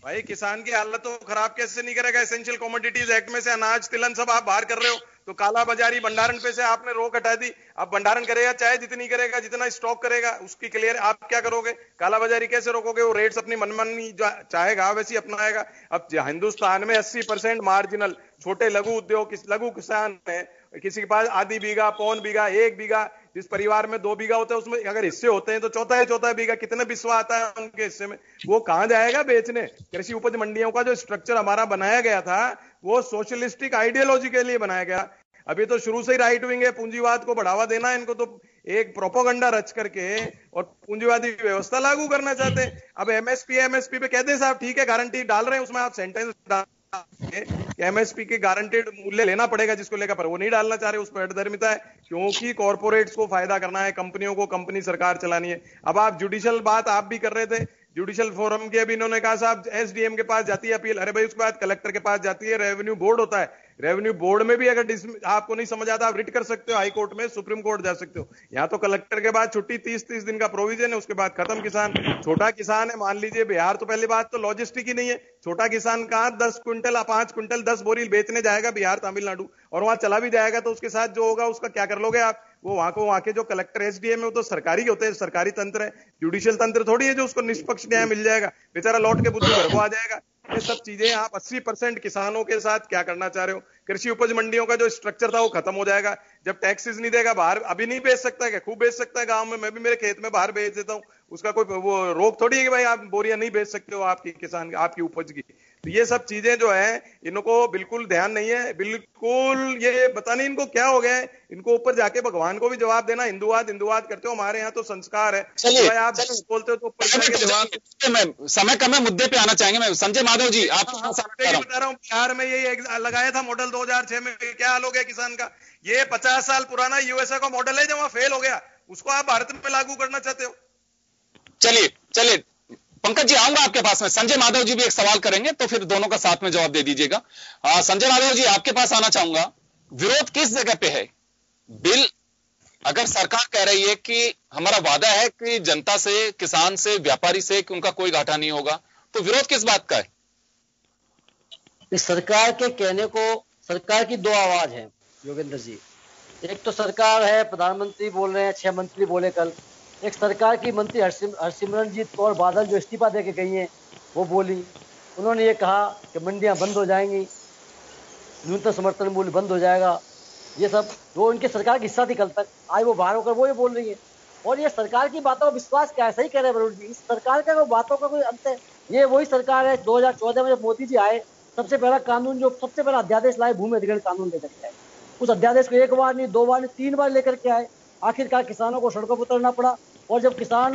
भाई किसान की हालत तो खराब कैसे नहीं करेगा? एसेंशियल कमोडिटीज एक्ट में से अनाज, तिलहन सब आप बाहर कर रहे हो, तो काला बाजारी भंडारण पे से आपने रोक हटा दी। अब भंडारण करेगा चाहे जितनी करेगा, जितना स्टॉक करेगा उसकी क्लियर आप क्या करोगे? काला बाजारी कैसे रोकोगे? वो रेट्स अपनी मनमानी चाहेगा वैसी अपनाएगा। अब हिंदुस्तान में 80% मार्जिनल छोटे लघु उद्योग, लघु किसान है, किसी के पास आधी बीघा, पौन बीघा, 1 बीघा, जिस परिवार में 2 बीघा होता है उसमें अगर हिस्से होते हैं तो चौथा बीघा कितने बिस्वा आता है उनके हिस्से में, वो कहां जाएगा बेचने? कृषि उपज मंडियों का जो स्ट्रक्चर हमारा बनाया गया था वो सोशलिस्टिक आइडियोलॉजी के लिए बनाया गया। अभी तो शुरू से ही राइट विंग है, पूंजीवाद को बढ़ावा देना है इनको, तो एक प्रोपोगंडा रच करके और पूंजीवादी व्यवस्था लागू करना चाहते हैं। अब एमएसपी पे कहते हैं साहब ठीक है गारंटी डाल रहे हैं, उसमें आप सेंटेंस डाल एमएसपी के गारंटेड मूल्य लेना पड़ेगा जिसको लेकर, पर वो नहीं डालना चाह रहे, उस पर अधर्मिता है, क्योंकि कॉर्पोरेट्स को फायदा करना है, कंपनियों को कंपनी सरकार चलानी है। अब आप जुडिशियल बात आप भी कर रहे थे, जुडिशियल फोरम के अभी इन्होंने कहा साहब एसडीएम के पास जाती है अपील, अरे भाई उसके बाद कलेक्टर के पास जाती है, रेवेन्यू बोर्ड होता है, रेवेन्यू बोर्ड में भी अगर आपको नहीं समझ आता आप रिट कर सकते हो, हाई कोर्ट में, सुप्रीम कोर्ट जा सकते हो। यहाँ तो कलेक्टर के बाद छुट्टी 30 दिन का प्रोविजन है, उसके बाद खत्म। किसान छोटा किसान है, मान लीजिए बिहार, तो पहली बात तो लॉजिस्टिक ही नहीं है, छोटा किसान कहां 10 क्विंटल 5 क्विंटल 10 बोरी बेचने जाएगा बिहार, तमिलनाडु, और वहां चला भी जाएगा तो उसके साथ जो होगा उसका क्या कर लोगे आप? वो वहां के जो कलेक्टर एसडीएम है वो तो सरकारी होते हैं, सरकारी तंत्र है, जुडिशियल तंत्र थोड़ी है जो उसको निष्पक्ष न्याय मिल जाएगा, बेचारा लौट के बुद्धू घर को आ जाएगा। ये सब चीजें आप 80% किसानों के साथ क्या करना चाह रहे हो? कृषि उपज मंडियों का जो स्ट्रक्चर था वो खत्म हो जाएगा, जब टैक्सेस नहीं देगा बाहर अभी नहीं बेच सकता है, खूब बेच सकता है गांव में, मैं भी मेरे खेत में बाहर बेच देता हूं, उसका कोई वो रोक थोड़ी है कि भाई आप बोरियां नहीं बेच सकते हो आपकी किसान आपकी उपज की। तो ये सब चीजें जो है इनको बिल्कुल ध्यान नहीं है, बिल्कुल ये पता नहीं इनको क्या हो गया है, इनको ऊपर जाके भगवान को भी जवाब देना, हिंदुवाद करते हो, हमारे यहाँ तो संस्कार है। चलिए आप बोलते हो तो ऊपर जाके जवाब, समय कम है, मुद्दे पे आना चाहेंगे। मैं संजय माधव जी आप बता रहा हूँ, बिहार में यही लगाया था मॉडल 2006 में, क्या हाल हो गया किसान का? ये 50 साल पुराना यूएसए का मॉडल है जो वहां फेल हो गया, उसको आप भारत में लागू करना चाहते हो। चलिए पंकज जी आऊंगा आपके पास में, संजय माधव जी भी एक सवाल करेंगे तो फिर दोनों का साथ में जवाब दे दीजिएगा। संजय माधव जी आपके पास आना चाहूंगा, विरोध किस जगह पे है? बिल अगर सरकार कह रही है कि हमारा वादा है कि जनता से, किसान से, व्यापारी से कि उनका कोई घाटा नहीं होगा, तो विरोध किस बात का है? इस सरकार के कहने को, सरकार की 2 आवाज है योगेंद्र जी। एक तो सरकार है, प्रधानमंत्री बोल रहे हैं, 6 मंत्री बोले कल। एक सरकार की मंत्री हरसिमरनजीत कौर बादल जो इस्तीफा दे के गई हैं वो बोली, उन्होंने ये कहा कि मंडियां बंद हो जाएंगी, न्यूनतम समर्थन मूल्य बंद हो जाएगा। ये सब वो उनके सरकार की हिस्सा थी कल तक, आज वो बाहर होकर वो ये बोल रही है। और ये सरकार की बातों का विश्वास क्या है? सही कह रहे हैं वरुण जी, इस सरकार का वो बातों का कोई अंत है? ये वही सरकार है 2014 में जब मोदी जी आए, सबसे पहला कानून, जो सबसे पहला अध्यादेश लाए, भूमि अधिग्रहण कानून लेकर के आए। उस अध्यादेश को 1 बार नहीं, 2 बार नहीं, 3 बार लेकर के आए। आखिरकार किसानों को सड़कों पर उतरना पड़ा, और जब किसान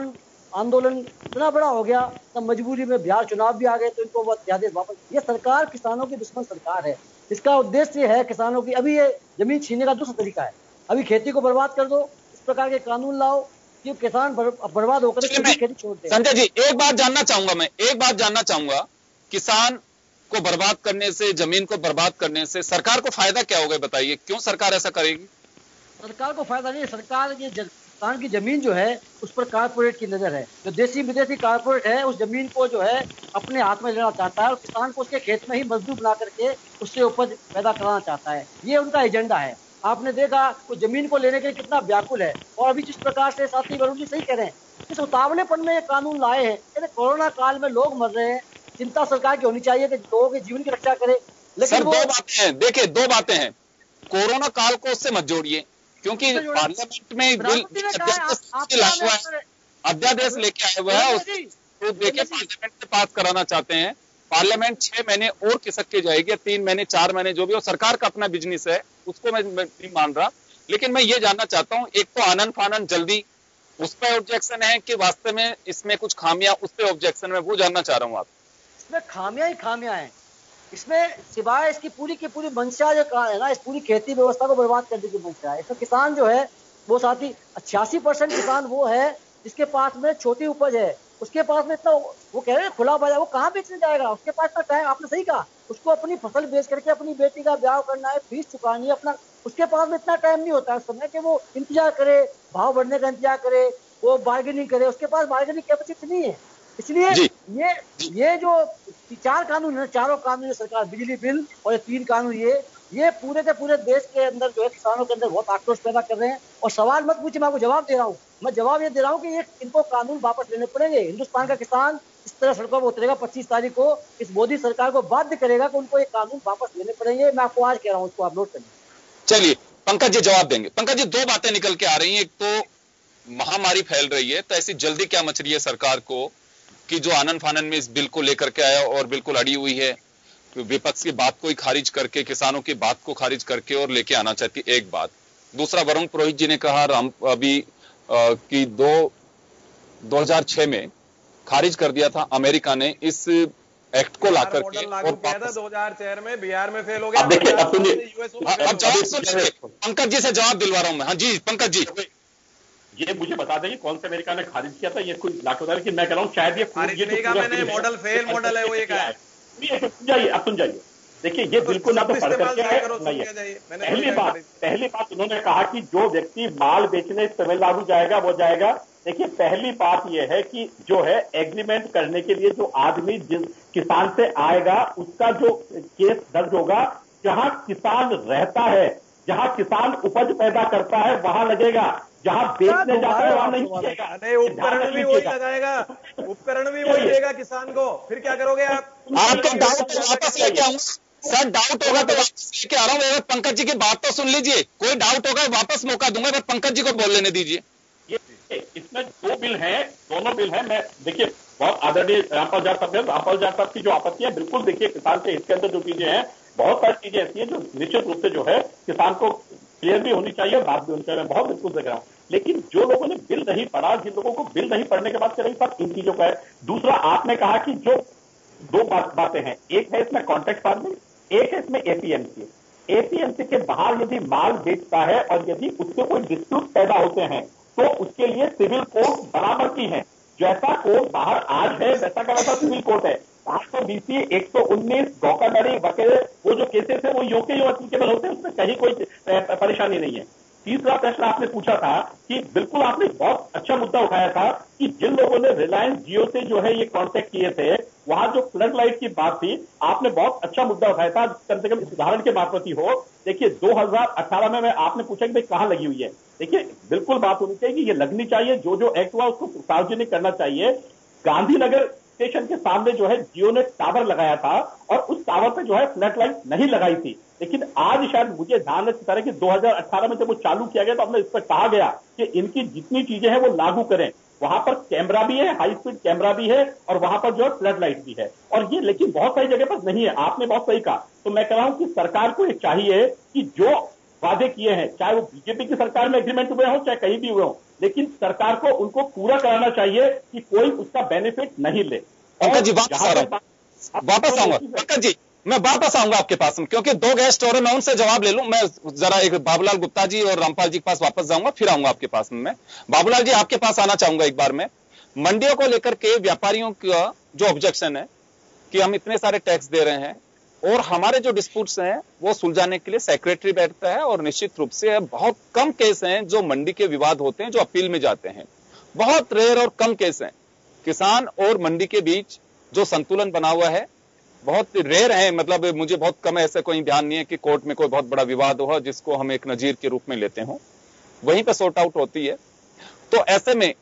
आंदोलन इतना बड़ा हो गया तब मजबूरी में बिहार चुनाव भी आ गए तो इनको वो अध्यादेश वापस। ये सरकार किसानों की दुश्मन सरकार है, इसका उद्देश्य है किसानों की, अभी ये जमीन छीनने का दूसरा तरीका है, अभी खेती को बर्बाद कर दो, इस प्रकार के कानून लाओ कि किसान बर्बाद होकर खेती छोड़ दे। संजय जी एक बात जानना चाहूंगा, किसान को बर्बाद करने से, जमीन को बर्बाद करने से सरकार को फायदा क्या होगा बताइए, क्यों सरकार ऐसा करेगी? सरकार को फायदा नहीं है, सरकार ये किसान की जमीन जो है उस पर कारपोरेट की नजर है। जो देसी विदेशी कारपोरेट है उस जमीन को जो है अपने हाथ में लेना चाहता है और किसान को उसके खेत में ही मजदूर बना करके उससे उपज पैदा कराना चाहता है। ये उनका एजेंडा है। आपने देखा वो जमीन को लेने के लिए कितना व्याकुल है। और अभी जिस प्रकार से साथी वरुण जी सही कह रहे हैं, इस उतावलेपन में ये कानून लाए हैं। कोरोना काल में लोग मर रहे हैं, चिंता सरकार की होनी चाहिए कि लोगों के जीवन की रक्षा करे। लेकिन सर, दो बातें हैं, देखिए दो बातें हैं। कोरोना काल को उससे मत जोड़िए, क्योंकि पार्लियामेंट में अध्यादेश लेके आए हुए हैं, तो देखिए पार्लियामेंट से पास कराना चाहते हैं। पार्लियामेंट 6 महीने और खिसक के जाएगी, 3 महीने 4 महीने जो भी हो, सरकार का अपना बिजनेस है, उसको मैं नहीं मान रहा। लेकिन मैं ये जानना चाहता हूं, एक तो आनन फानन जल्दी उस पर ऑब्जेक्शन है कि वास्तव में इसमें कुछ खामियां, उस पर ऑब्जेक्शन है, वो जानना चाह रहा हूं। आप इसमें खामियां ही खामियां हैं। इसमें सिवाय इसकी पूरी की पूरी मंशा जो है ना, इस पूरी खेती व्यवस्था को बर्बाद करने की मंशा है। इसमें किसान जो है वो साथी 86% किसान वो है जिसके पास में छोटी उपज है। उसके पास में इतना, वो कह रहे हैं खुला बाजार, वो कहाँ बेचने जाएगा? उसके पास इतना टाइम, आपने सही कहा, उसको अपनी फसल बेच करके अपनी बेटी का ब्याह करना है, फीस चुकानी है अपना, उसके पास में इतना टाइम नहीं होता है समय कि वो इंतजार करे, भाव बढ़ने का इंतजार करे, वो बार्गेनिंग करे। उसके पास बार्गेनिंग कैपेसिटी नहीं है। इसलिए ये जो 4 कानून है, चारों कानून सरकार, बिजली बिल और ये 3 कानून, ये पूरे के पूरे देश के अंदर जो है किसानों के अंदर बहुत आक्रोश पैदा कर रहे हैं। और सवाल मत पूछिए, मैं आपको जवाब दे रहा हूँ। मैं जवाब ये दे रहा हूँ कि ये इनको कानून वापस लेने पड़ेंगे। हिंदुस्तान का किसान इस तरह सड़कों पर उतरेगा 25 तारीख को, इस मोदी सरकार को बाध्य करेगा कि उनको ये कानून वापस लेने पड़ेंगे। मैं आपको आज कह रहा हूँ, उसको आप नोट करिए। चलिए पंकज जी जवाब देंगे। पंकज जी, 2 बातें निकल के आ रही हैं। एक तो महामारी फैल रही है, तो ऐसी जल्दी क्या मच रही है सरकार को कि जो आनन फानन में इस बिल को लेकर के आया और बिल्कुल अड़ी हुई है, तो विपक्ष की बात को ही खारिज करके, किसानों की बात को खारिज करके और लेके आना चाहती है। एक बात। दूसरा, वरुण पुरोहित जी ने कहा अभी कि 2006 में खारिज कर दिया था अमेरिका ने इस एक्ट को लाकर के, और 2006 में बिहार में फेल हो गया। अब देखिए, अब जवाब सुनिए, पंकज जी से जवाब दिलवा रहा हूं मैं। हाँ जी पंकज जी, ये मुझे बता दें कौन से अमेरिका ने खारिज किया था? ये कोई लाखों, लेकिन मैं कह रहा हूँ शायद ये मैंने मॉडल फेल मॉडल है वो एक है। सुन जाइए, अब सुन जाइए। देखिए ये बिल्कुल ना तो पढ़ करके आए। पहली बात उन्होंने कहा कि जो व्यक्ति माल बेचने तमिलनाडु जाएगा वो जाएगा। देखिए पहली बात यह है कि जो है एग्रीमेंट करने के लिए जो आदमी जिस किसान से आएगा उसका जो केस दर्ज होगा, जहां किसान रहता है, जहां किसान उपज पैदा करता है वहां लगेगा, जहां बेचने जाता है वहां नहीं लगेगा। अरे उपकरण भी वही लगाएगा, उपकरण भी वही देगा किसान को। फिर क्या करोगे आप? आपका डाउट वापस लेके आऊं सर, डाउट होगा तो वापस लेके आ रहा हूं। पंकज जी की बात तो सुन लीजिए, कोई डाउट होगा वापस मौका दूंगा, बस पंकज जी को बोल लेने दीजिए। इसमें 2 बिल हैं, दोनों बिल हैं। मैं देखिए बहुत आदरणीय रामपाल जाट साहब की जो आपत्ति है, बिल्कुल देखिए किसान के हित के अंदर जो चीजें हैं, बहुत सारी चीजें ऐसी हैं जो निश्चित रूप से जो है किसान को क्लियर भी होनी चाहिए, बात भी होनी चाहिए। मैं बहुत बिल्कुल देख रहा हूं। लेकिन जो लोगों ने बिल नहीं पढ़ा, जिन लोगों को बिल नहीं पढ़ने के बाद करेंगे साहब, इन चीजों का है। दूसरा, आपने कहा कि जो 2 बातें हैं, एक है इसमें कॉन्ट्रैक्ट फार्मिंग, एक है इसमें एपीएमसी। एपीएमसी के बाहर यदि माल बेचता है और यदि उससे कोई डिस्प्यूट पैदा होते हैं तो उसके लिए सिविल कोर्ट बराबर की है। जैसा कोर्ट बाहर आज है वैसा का वैसा सिविल कोर्ट है। 820, 119, धोखाधड़ी वगैरह वो जो केसेस है वो यो के यो एप्लीकेबल होते हैं, उसमें कहीं कोई परेशानी नहीं है। तीसरा प्रश्न आपने पूछा था कि बिल्कुल आपने बहुत अच्छा मुद्दा उठाया था कि जिन लोगों ने रिलायंस जियो से जो है ये कॉन्टेक्ट किए थे, वहां जो फ्लड लाइट की बात थी, आपने बहुत अच्छा मुद्दा उठाया था। कम से कम इस उदाहरण के मार्फत ही हो। देखिए 2018 में आपने पूछा कि भाई कहां लगी हुई है। देखिए बिल्कुल बात होनी चाहिए कि ये लगनी चाहिए, जो एक्ट हुआ उसको सार्वजनिक करना चाहिए। गांधीनगर स्टेशन के सामने जो है जियो ने टावर लगाया था और उस टावर पे जो है फ्लड लाइट नहीं लगाई थी। लेकिन आज शायद मुझे ध्यान है तरह कि 2018 में जब वो चालू किया गया तो हमने इस पर कहा गया कि इनकी जितनी चीजें हैं वो लागू करें। वहां पर कैमरा भी है, हाई स्पीड कैमरा भी है और वहां पर जो है फ्लड लाइट भी है। और ये लेकिन बहुत सारी जगह पर नहीं है। आपने बहुत सही कहा। तो मैं कह रहा हूं कि सरकार को ये चाहिए कि जो वादे किए हैं, चाहे वो बीजेपी की सरकार में एग्रीमेंट हुए हो चाहे कहीं भी हुए हो, लेकिन सरकार को उनको पूरा कराना चाहिए कि कोई उसका बेनिफिट नहीं ले। पंकज जी वापस आऊंगा। पंकज जी मैं वापस आऊंगा आपके पास, क्योंकि 2 गेस्ट और मैं उनसे जवाब ले लूं। मैं जरा एक बाबूलाल गुप्ता जी और रामपाल जी के पास वापस जाऊंगा, फिर आऊंगा आपके पास में। बाबूलाल जी आपके पास आना चाहूंगा एक बार में। मंडियों को लेकर के व्यापारियों का जो ऑब्जेक्शन है कि हम इतने सारे टैक्स दे रहे हैं, और हमारे जो डिस्प्यूट्स हैं वो सुलझाने के लिए सेक्रेटरी बैठता है, और निश्चित रूप से बहुत कम केस हैं जो मंडी के विवाद होते हैं जो अपील में जाते हैं। बहुत रेयर और कम केस हैं किसान और मंडी के बीच जो संतुलन बना हुआ है, बहुत रेयर है। मतलब मुझे बहुत कम ऐसे कोई ध्यान नहीं है कि कोर्ट में कोई बहुत बड़ा विवाद हुआ जिसको हम एक नजीर के रूप में लेते हो, वहीं पर सॉर्ट आउट होती है। तो ऐसे में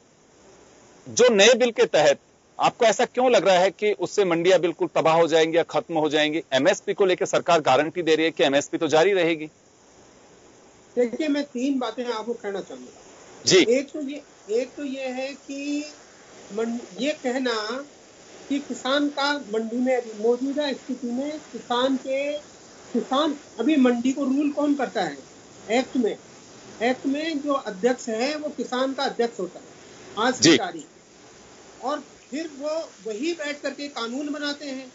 जो नए बिल के तहत आपको ऐसा क्यों लग रहा है कि उससे मंडियां बिल्कुल तबाह हो जाएंगी या खत्म हो जाएंगी? एमएसपी को लेकर सरकार गारंटी दे रही है कि एमएसपी तो जारी रहेगी। देखिए, मैं 3 बातें आपको कहना चाहूंगा जी। एक तो ये है कि ये कहना कि किसान का मंडी में मौजूदा स्थिति में किसान अभी मंडी को रूल कौन करता है? एक्ट में जो अध्यक्ष है वो किसान का अध्यक्ष होता है आज की तारीख, और फिर वो वही बैठ करके कानून बनाते हैं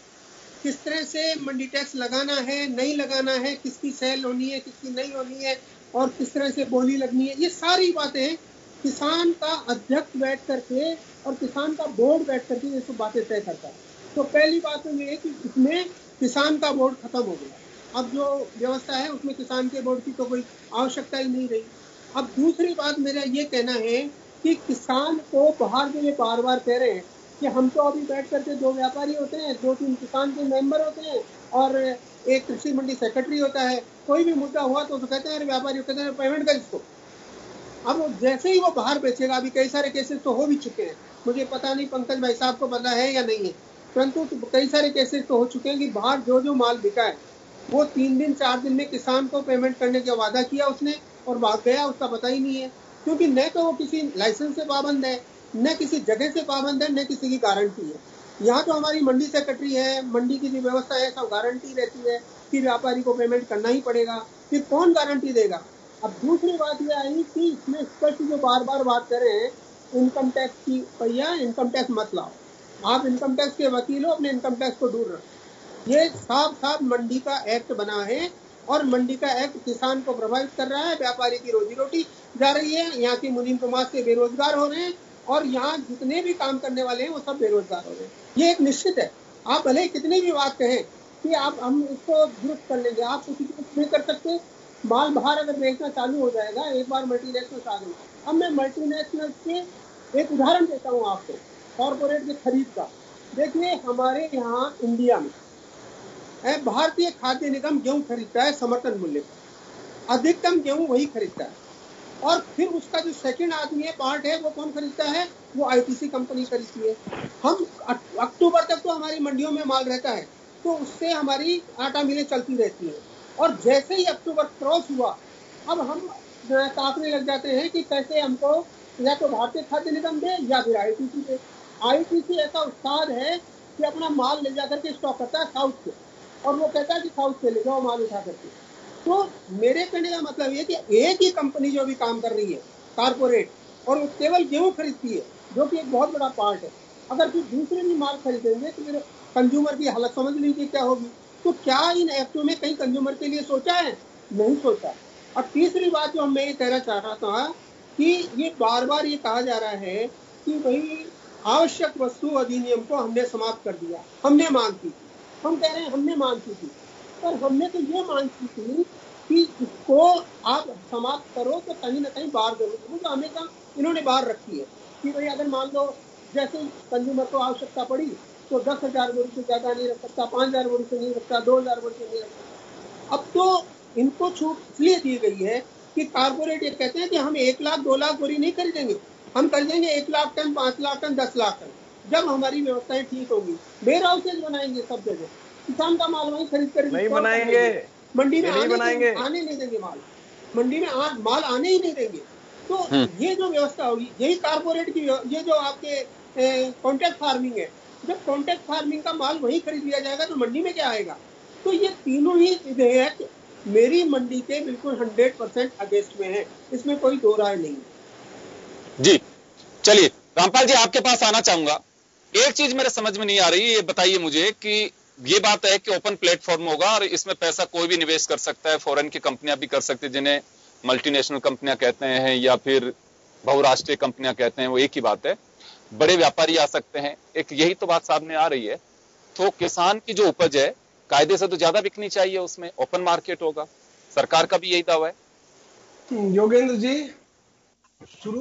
किस तरह से मंडी टैक्स लगाना है, नहीं लगाना है, किसकी सेल होनी है, किसकी नहीं होनी है, और किस तरह से बोली लगनी है। ये सारी बातें किसान का अध्यक्ष बैठ करके और किसान का बोर्ड बैठ करके ये सब बातें तय करता है। तो पहली बात तो ये है कि इसमें किसान का बोर्ड खत्म हो गया। अब जो व्यवस्था है उसमें किसान के बोर्ड की तो कोई आवश्यकता ही नहीं रही। अब दूसरी बात मेरा ये कहना है कि किसान को बाहर जो ये बार बार कह रहे हैं कि हम तो अभी बैठ करके 2 व्यापारी होते हैं, 2-3 किसान के मेंबर होते हैं और एक कृषि मंडी सेक्रेटरी होता है, कोई भी मुद्दा हुआ तो कहते हैं व्यापारी कहते हैं पेमेंट कर इसको। अब जैसे ही वो बाहर बेचेगा, अभी कई सारे केसेस तो हो भी चुके हैं, मुझे पता नहीं पंकज भाई साहब को पता है या नहीं है, परंतु कई सारे केसेस तो हो चुके हैं कि बाहर जो माल बिका है वो 3 दिन 4 दिन में किसान को पेमेंट करने का वादा किया उसने और भाग गया, उसका पता ही नहीं है। क्योंकि न तो वो किसी लाइसेंस से पाबंद है, न किसी जगह से पाबंद है, न किसी की गारंटी है। यहाँ तो हमारी मंडी सेक्रेटरी है, मंडी की जो व्यवस्था है सब गारंटी रहती है कि व्यापारी को पेमेंट करना ही पड़ेगा, फिर कौन गारंटी देगा? अब दूसरी बात यह आई कि इसमें स्पष्ट जो बार बार बात कर रहे हैं इनकम टैक्स की, भैया इनकम टैक्स मत लाओ, आप इनकम टैक्स के वकील हो, अपने इनकम टैक्स को दूर रखो। ये साफ मंडी का एक्ट बना है और मंडी का एक्ट किसान को प्रभावित कर रहा है, व्यापारी की रोजी रोटी जा रही है, यहाँ की मुनीम कुमार से बेरोजगार हो रहे हैं और यहाँ जितने भी काम करने वाले हैं वो सब बेरोजगार हो रहे हैं। ये एक निश्चित है। आप भले कितनी भी बात कहें कि हम इसको दुरुस्त कर लेंगे, आप कुछ नहीं कर सकते। माल बाहर अगर बेचना चालू हो जाएगा, एक बार मल्टीनेशनल आ गई। अब मैं मल्टीनेशनल के एक उदाहरण देता हूँ आपको, कॉर्पोरेट के खरीद का। देखिए हमारे यहाँ इंडिया में भारतीय खाद्य निगम गेहूं खरीदता है समर्थन मूल्य पर, अधिकतम गेहूं वही खरीदता है, और फिर उसका जो सेकंड आदमी है पार्ट है वो कौन खरीदता है? वो आईटीसी कंपनी खरीदती है। हम अक्टूबर तक तो हमारी मंडियों में माल रहता है, तो उससे हमारी आटा मिलें चलती रहती है, और जैसे ही अक्टूबर क्रॉस हुआ अब हम ताकने लग जाते हैं कि कैसे हमको या तो भारतीय खाद्य निगम दे या फिर आईटीसी दे। आईटीसी ऐसा उस्ताद है कि अपना माल ले जाकर के स्टॉक करता है साउथ से, और वो कहता है कि साउथ से ले जाओ माल उठा करके। तो मेरे कहने का मतलब ये कि एक ही कंपनी जो भी काम कर रही है कारपोरेट, और वो केवल गेहूं खरीदती है जो कि एक बहुत बड़ा पार्ट है, अगर फिर दूसरे भी माल खरीदेंगे तो फिर कंज्यूमर की हालत समझ लीजिए क्या होगी। तो क्या इन एक्टों में कहीं कंज्यूमर के लिए सोचा है? नहीं सोचा। और तीसरी बात जो मैं ये कहना चाह रहा था कि ये बार बार ये कहा जा रहा है कि भाई आवश्यक वस्तु अधिनियम को हमने समाप्त कर दिया, हमने मांग की थी। हम कह रहे हैं हमने मांग की थी, पर हमने तो ये मांग की थी कि इसको आप समाप्त करो तो कहीं ना कहीं बाहर जरूर, तो हमेशा इन्होंने बाहर रखी है कि भाई अगर मान लो जैसे कंज्यूमर को आवश्यकता पड़ी तो 10,000 बोरी से ज्यादा नहीं रख सकता, 5,000 बोरी से नहीं रखता, 2,000 बोरी से नहीं रख सकता। अब तो इनको छूट इसलिए दी गई है कि कारपोरेट ये कहते हैं कि हम 1 लाख 2 लाख बोरी नहीं खरीदेंगे, हम खरीदेंगे 1 lakh ton, 5 lakh ton, 10 lakh ton. जब हमारी व्यवस्थाएं ठीक होगी वेयर हाउसेज बनाएंगे सब जगह, किसान का माल वहीं खरीद कर नहीं बनाएंगे, मंडी में आने नहीं देंगे माल, मंडी में माल आने ही नहीं देंगे। तो ये जो व्यवस्था होगी यही कारपोरेट की, ये जो आपके कॉन्ट्रैक्ट फार्मिंग है, जब कॉन्ट्रैक्ट फार्मिंग का माल वहीं खरीद लिया जाएगा तो मंडी में क्या आएगा? तो ये तीनों ही विधेयक मेरी मंडी के बिल्कुल 100% अगेंस्ट में है, इसमें कोई दो राय नहीं है। जी चलिए रामपाल जी आपके पास आना चाहूंगा। एक चीज मेरे समझ में नहीं आ रही, ये बताइए मुझे कि ये बात है कि ओपन प्लेटफॉर्म होगा और इसमें पैसा कोई भी निवेश कर सकता है, फॉरेन की कंपनियां भी कर सकती है, जिन्हें मल्टीनेशनल कंपनियां कहते हैं या फिर बहुराष्ट्रीय कंपनियां कहते हैं, वो एक ही बात है। बड़े व्यापारी आ सकते हैं, एक यही तो बात सामने आ रही है। तो किसान की जो उपज है कायदे से तो ज्यादा बिकनी चाहिए, उसमें ओपन मार्केट होगा। सरकार का भी यही दावा है। योगेंद्र जी,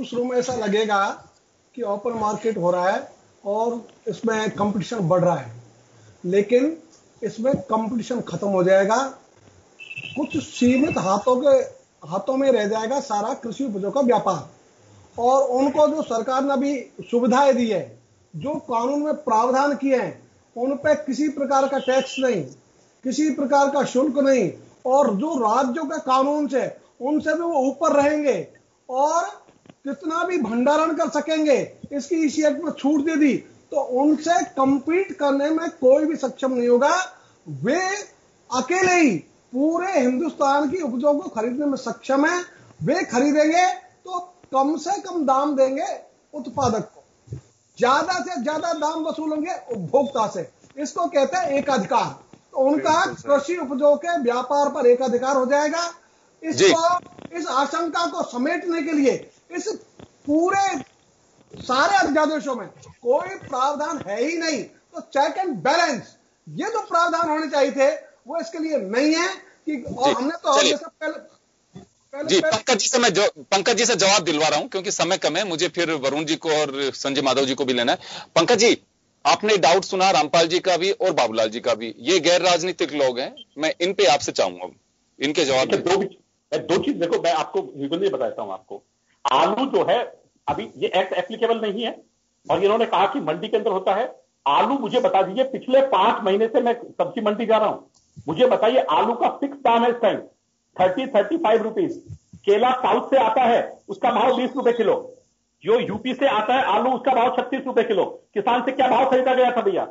शुरू में ऐसा लगेगा कि ओपन मार्केट हो रहा है और इसमें कंपटीशन बढ़ रहा है, लेकिन इसमें कंपटीशन खत्म हो जाएगा। कुछ सीमित हाथों में रह जाएगा सारा कृषि उपजों का व्यापार, और उनको जो सरकार ने अभी सुविधाएं दी है, जो कानून में प्रावधान किए हैं, उन पे किसी प्रकार का टैक्स नहीं, किसी प्रकार का शुल्क नहीं, और जो राज्यों के कानून से उनसे भी वो ऊपर रहेंगे और कितना भी भंडारण कर सकेंगे। इसकी इसी एक्ट में छूट दे दी तो उनसे कंपीट करने में कोई भी सक्षम नहीं होगा। वे अकेले ही पूरे हिंदुस्तान की उपजों को खरीदने में सक्षम है। वे खरीदेंगे तो कम से कम दाम देंगे उत्पादक को, ज्यादा से ज्यादा दाम वसूलेंगे उपभोक्ता से। इसको कहते हैं एकाधिकार। तो उनका कृषि उपजों के व्यापार पर एकाधिकार हो जाएगा। इस आशंका को समेटने के लिए इस पूरे सारे अध्यादेशों में कोई प्रावधान है ही नहीं। तो चेक एंड बैलेंस, ये तो प्रावधान होने चाहिए थे, वो इसके लिए नहीं है कि, और हमने तो जी पंकज जी से जवाब दिलवा रहा हूं क्योंकि समय कम है, मुझे फिर वरुण जी को और संजय माधव जी को भी लेना है। पंकज जी, आपने डाउट सुना रामपाल जी का भी और बाबूलाल जी का भी, ये गैर राजनीतिक लोग हैं, मैं इन पे आपसे चाहूंगा इनके जवाब। दो चीज देखो, मैं आपको बताता हूं आपको। आलू जो है अभी ये एक्ट एप्लीकेबल नहीं है, और इन्होंने कहा कि मंडी के अंदर होता है। आलू मुझे बता दीजिए, पिछले 5 महीने से मैं सब्जी मंडी जा रहा हूं, मुझे बताइए आलू का फिक्स दाम है इस टाइम 30-35 रुपीज। केला साउथ से आता है, उसका भाव 20 रुपए किलो। जो यूपी से आता है आलू, उसका भाव 36 रुपए किलो। किसान से क्या भाव खरीदा गया था भैया?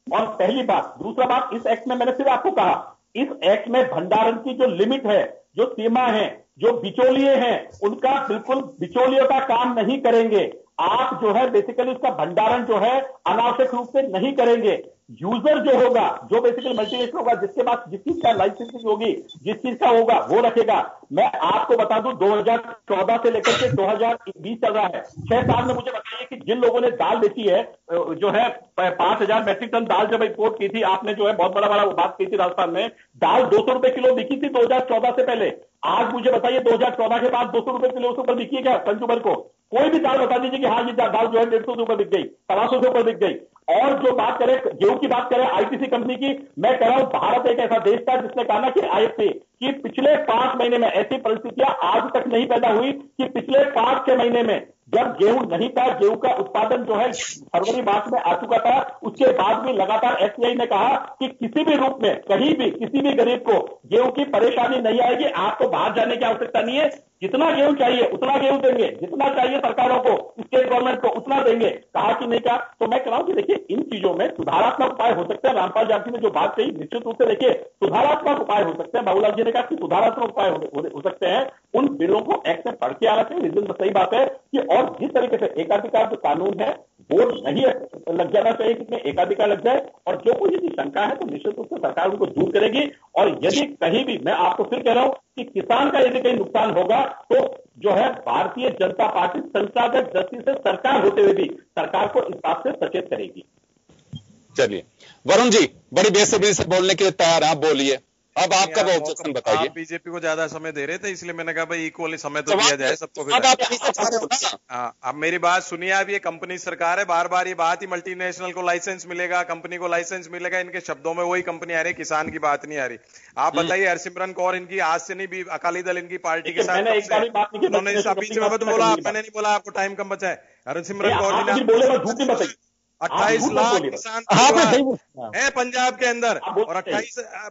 और पहली बात। दूसरा बात, इस एक्ट में मैंने फिर आपको कहा, इस एक्ट में भंडारण की जो लिमिट है, जो सीमा है, जो बिचौलिए हैं, उनका बिल्कुल बिचौलियों का काम नहीं करेंगे। आप जो है बेसिकली उसका भंडारण जो है अनावश्यक रूप से नहीं करेंगे। यूजर जो होगा, जो बेसिकली मल्टीनेशनल होगा, जिसके पास जिस चीज का लाइसेंसिंग होगी, जिस चीज का होगा वो रखेगा। मैं आपको बता दूं 2014 से लेकर के 2020 चल रहा है, 6 साल में मुझे बताइए कि जिन लोगों ने दाल बेची है, जो है 5000 मैट्रिक टन दाल जब इंपोर्ट की थी आपने, जो है बहुत बड़ा बात की थी राजस्थान में, दाल 200 रुपए किलो बिकी थी 2014 से पहले। आज मुझे बताइए 2014 के बाद 200 रुपए किलो से ऊपर बिकी है क्या कंज्यूमर को? कोई भी दाल बता दीजिए कि हाँ ये दाल जो है 150 से ऊपर बिक गई, 700 से ऊपर बिक गई। और जो बात करें गेहूं की, बात करें आईटीसी कंपनी की, मैं कह रहा हूं भारत एक ऐसा देश था जिसने कहा ना कि आईएफसी कि पिछले 5 महीने में ऐसी परिस्थितियां आज तक नहीं पैदा हुई कि पिछले 5-6 महीने में जब गेहूं नहीं था, गेहूं का उत्पादन जो है फरवरी मार्च में आ चुका था, उसके बाद भी लगातार एफसीआई ने कहा कि किसी भी रूप में कहीं भी किसी भी गरीब को गेहूं की परेशानी नहीं आएगी। आपको बाहर जाने की आवश्यकता नहीं है, जितना गेहूं चाहिए उतना गेहूं देंगे, जितना चाहिए सरकारों को, स्टेट गवर्नमेंट को उतना देंगे। कहा कि नहीं कहा? तो मैं कह रहा हूं कि देखिए इन चीजों में सुधारात्मक उपाय हो सकते हैं। रामपाल जाति ने जो बात कही, निश्चित रूप से देखिए सुधारात्मक उपाय हो सकते हैं। बाबूलाल जी ने कहा कि सुधारात्मक उपाय हो सकते हैं। उन बिलों को एक्ट में पढ़ के आना चाहिए। सही बात है कि और जिस तरीके से एकाधिकार जो कानून है वो नहीं लग जाना चाहिए, किसमें एकाधिकार लग जाए। और जो कोई यदि शंका है तो निश्चित रूप से सरकार उनको दूर करेगी। और यदि कहीं भी, मैं आपको फिर कह रहा हूं कि किसान का यदि कहीं नुकसान होगा तो जो है भारतीय जनता पार्टी संस्थागत दृष्टि से सरकार होते हुए भी सरकार को इस बात से सचेत करेगी। चलिए वरुण जी, बड़ी बेसब्री से बोलने के लिए तैयार हैं, आप बोलिए। अब आपका ऑब्जेक्शन बताइए। आप बीजेपी को ज्यादा समय दे रहे थे, इसलिए मैंने कहा भाई इक्वली समय तो दिया जाए सबको। फिर अब मेरी बात सुनिए। अब ये कंपनी सरकार है, बार बार ये बात ही मल्टीनेशनल को लाइसेंस मिलेगा, कंपनी को लाइसेंस मिलेगा, इनके शब्दों में वही कंपनी आ रही, किसान की बात नहीं आ रही। आप बताइए, हरसिमरन कौर इनकी आज से नहीं, भी अकाली दल इनकी पार्टी के साथ उन्होंने बीच में बोला, मैंने नहीं बोला, आपको टाइम कम बचा है। हरसिमरन कौर जी ने 28 लाख किसान परिवार है पंजाब के अंदर, और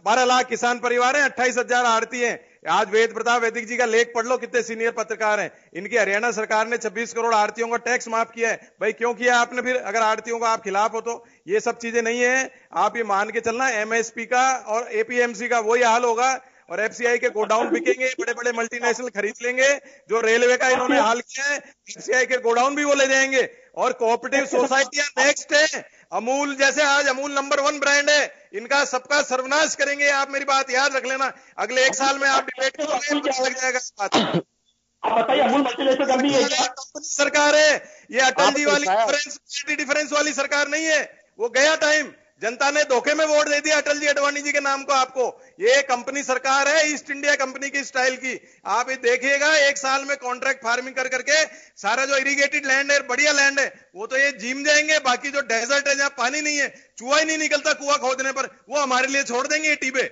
12 लाख किसान परिवार हैं, 28,000 आड़ती हैं। आज वेद प्रताप वैदिक जी का लेख पढ़ लो, कितने सीनियर पत्रकार हैं। इनकी हरियाणा सरकार ने 26 करोड़ आड़तियों का टैक्स माफ किया है। भाई क्यों किया आपने? फिर अगर आड़तियों का आप खिलाफ हो तो ये सब चीजें नहीं है। आप ये मान के चलना एमएसपी का और एपीएमसी का वही हाल होगा, और एफसीआई के गोडाउन बिकेंगे, बड़े बड़े मल्टीनेशनल खरीद लेंगे। जो रेलवे का इन्होंने हाल किया है, एफसीआई के गोडाउन भी वो ले जाएंगे। और कोऑपरेटिव सोसाइटियां नेक्स्ट है। अमूल जैसे आज अमूल नंबर 1 ब्रांड है, इनका सबका सर्वनाश करेंगे। आप मेरी बात याद रख लेना, अगले 1 साल में आप डिबेट करोगे, पता लग जाएगा इस बात। आप बताइए, अमूल मल्टीनेशनल कंपनी है क्या? कंपनी सरकार है ये, अटल जी वाली डिफरेंस वाली सरकार नहीं है। वो गया टाइम, जनता ने धोखे में वोट दे दिया अटल जी अडवाणी जी के नाम को आपको। ये कंपनी सरकार है ईस्ट इंडिया कंपनी की स्टाइल की। आप ये देखिएगा, 1 साल में कॉन्ट्रैक्ट फार्मिंग कर करके सारा जो इरिगेटेड लैंड है, बढ़िया लैंड है, वो तो ये जिम जाएंगे। बाकी जो डेजर्ट है जहां पानी नहीं है, चूहा ही नहीं निकलता कुआं खोदने पर, वो हमारे लिए छोड़ देंगे ये टीबे।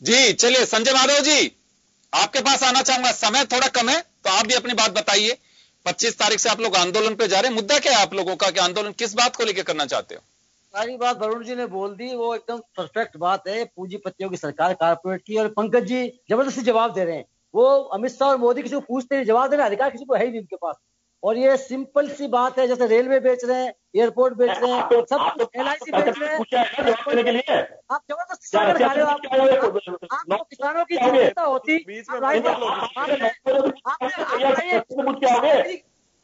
जी चलिए संजय माधव जी, आपके पास आना चाहूंगा, समय थोड़ा कम है तो आप भी अपनी बात बताइए। 25 तारीख से आप लोग आंदोलन पे जा रहे हैं, मुद्दा क्या है आप लोगों का, कि आंदोलन किस बात को लेकर करना चाहते हो? सारी बात वरुण जी ने बोल दी, वो एकदम परफेक्ट बात है। पूंजीपतियों की सरकार, कारपोरेट की, और पंकज जी जबरदस्ती जवाब दे रहे हैं। वो अमित शाह और मोदी किसी को पूछते नहीं, जवाब देने अधिकार किसी को है ही नहीं उनके पास। और ये सिंपल सी बात है, जैसे रेलवे बेच रहे हैं, एयरपोर्ट बेच रहे हैं, सब कुछ LIC बेच रहे हैं। आप जबरदस्ती खा रहे हो। आपको किसानों की चिंता होती,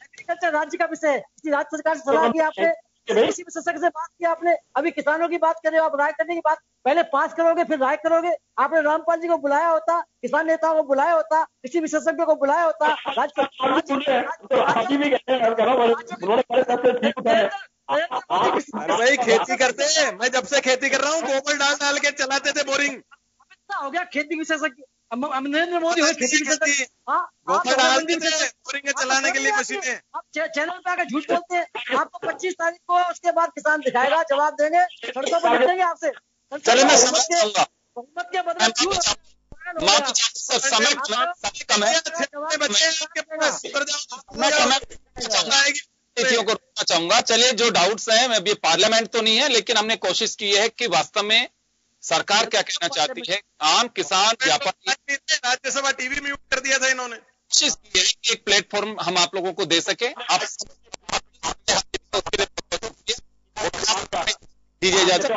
एग्रीकल्चर राज्य का विषय है, इसी राज्य सरकार से सलाह की आपने, किसी विशेषज्ञ से बात की आपने, अभी किसानों की बात कर रहे हो आप। राय करने की बात पहले पास करोगे फिर राय करोगे। आपने रामपाल जी को बुलाया होता, किसान नेताओं को बुलाया होता, किसी विशेषज्ञ को बुलाया होता। अरे भाई खेती करते हैं, मैं जब से खेती कर रहा हूँ गोबर डाल के चलाते थे बोरिंग। हो गया खेती विशेषज्ञ, नरेंद्र मोदी हो खेती विशेषज्ञ, गोबर डालते थे बोरिंग चलाने के लिए मशीनें। आप चैनल पे आकर झूठ बोलते हैं। आपको 25 तारीख को उसके बाद किसान दिखाएगा, जवाब देंगे, सड़कों पर निकलेंगे आपसे। चलिए मैं समझ जाऊंगा, बहुमत के बदले क्यों समय कम है, नीतियों को रोकना चाहूंगा। चलिए जो डाउट्स हैं, मैं भी पार्लियामेंट तो नहीं है, लेकिन हमने कोशिश की है कि वास्तव में सरकार क्या कहना चाहती है। आम किसान व्यापारी, राज्यसभा टीवी म्यूट कर दिया था इन्होंने। कोशिश की है कि एक प्लेटफॉर्म हम आप लोगों को दे सके। आप दीजिए इजाजत।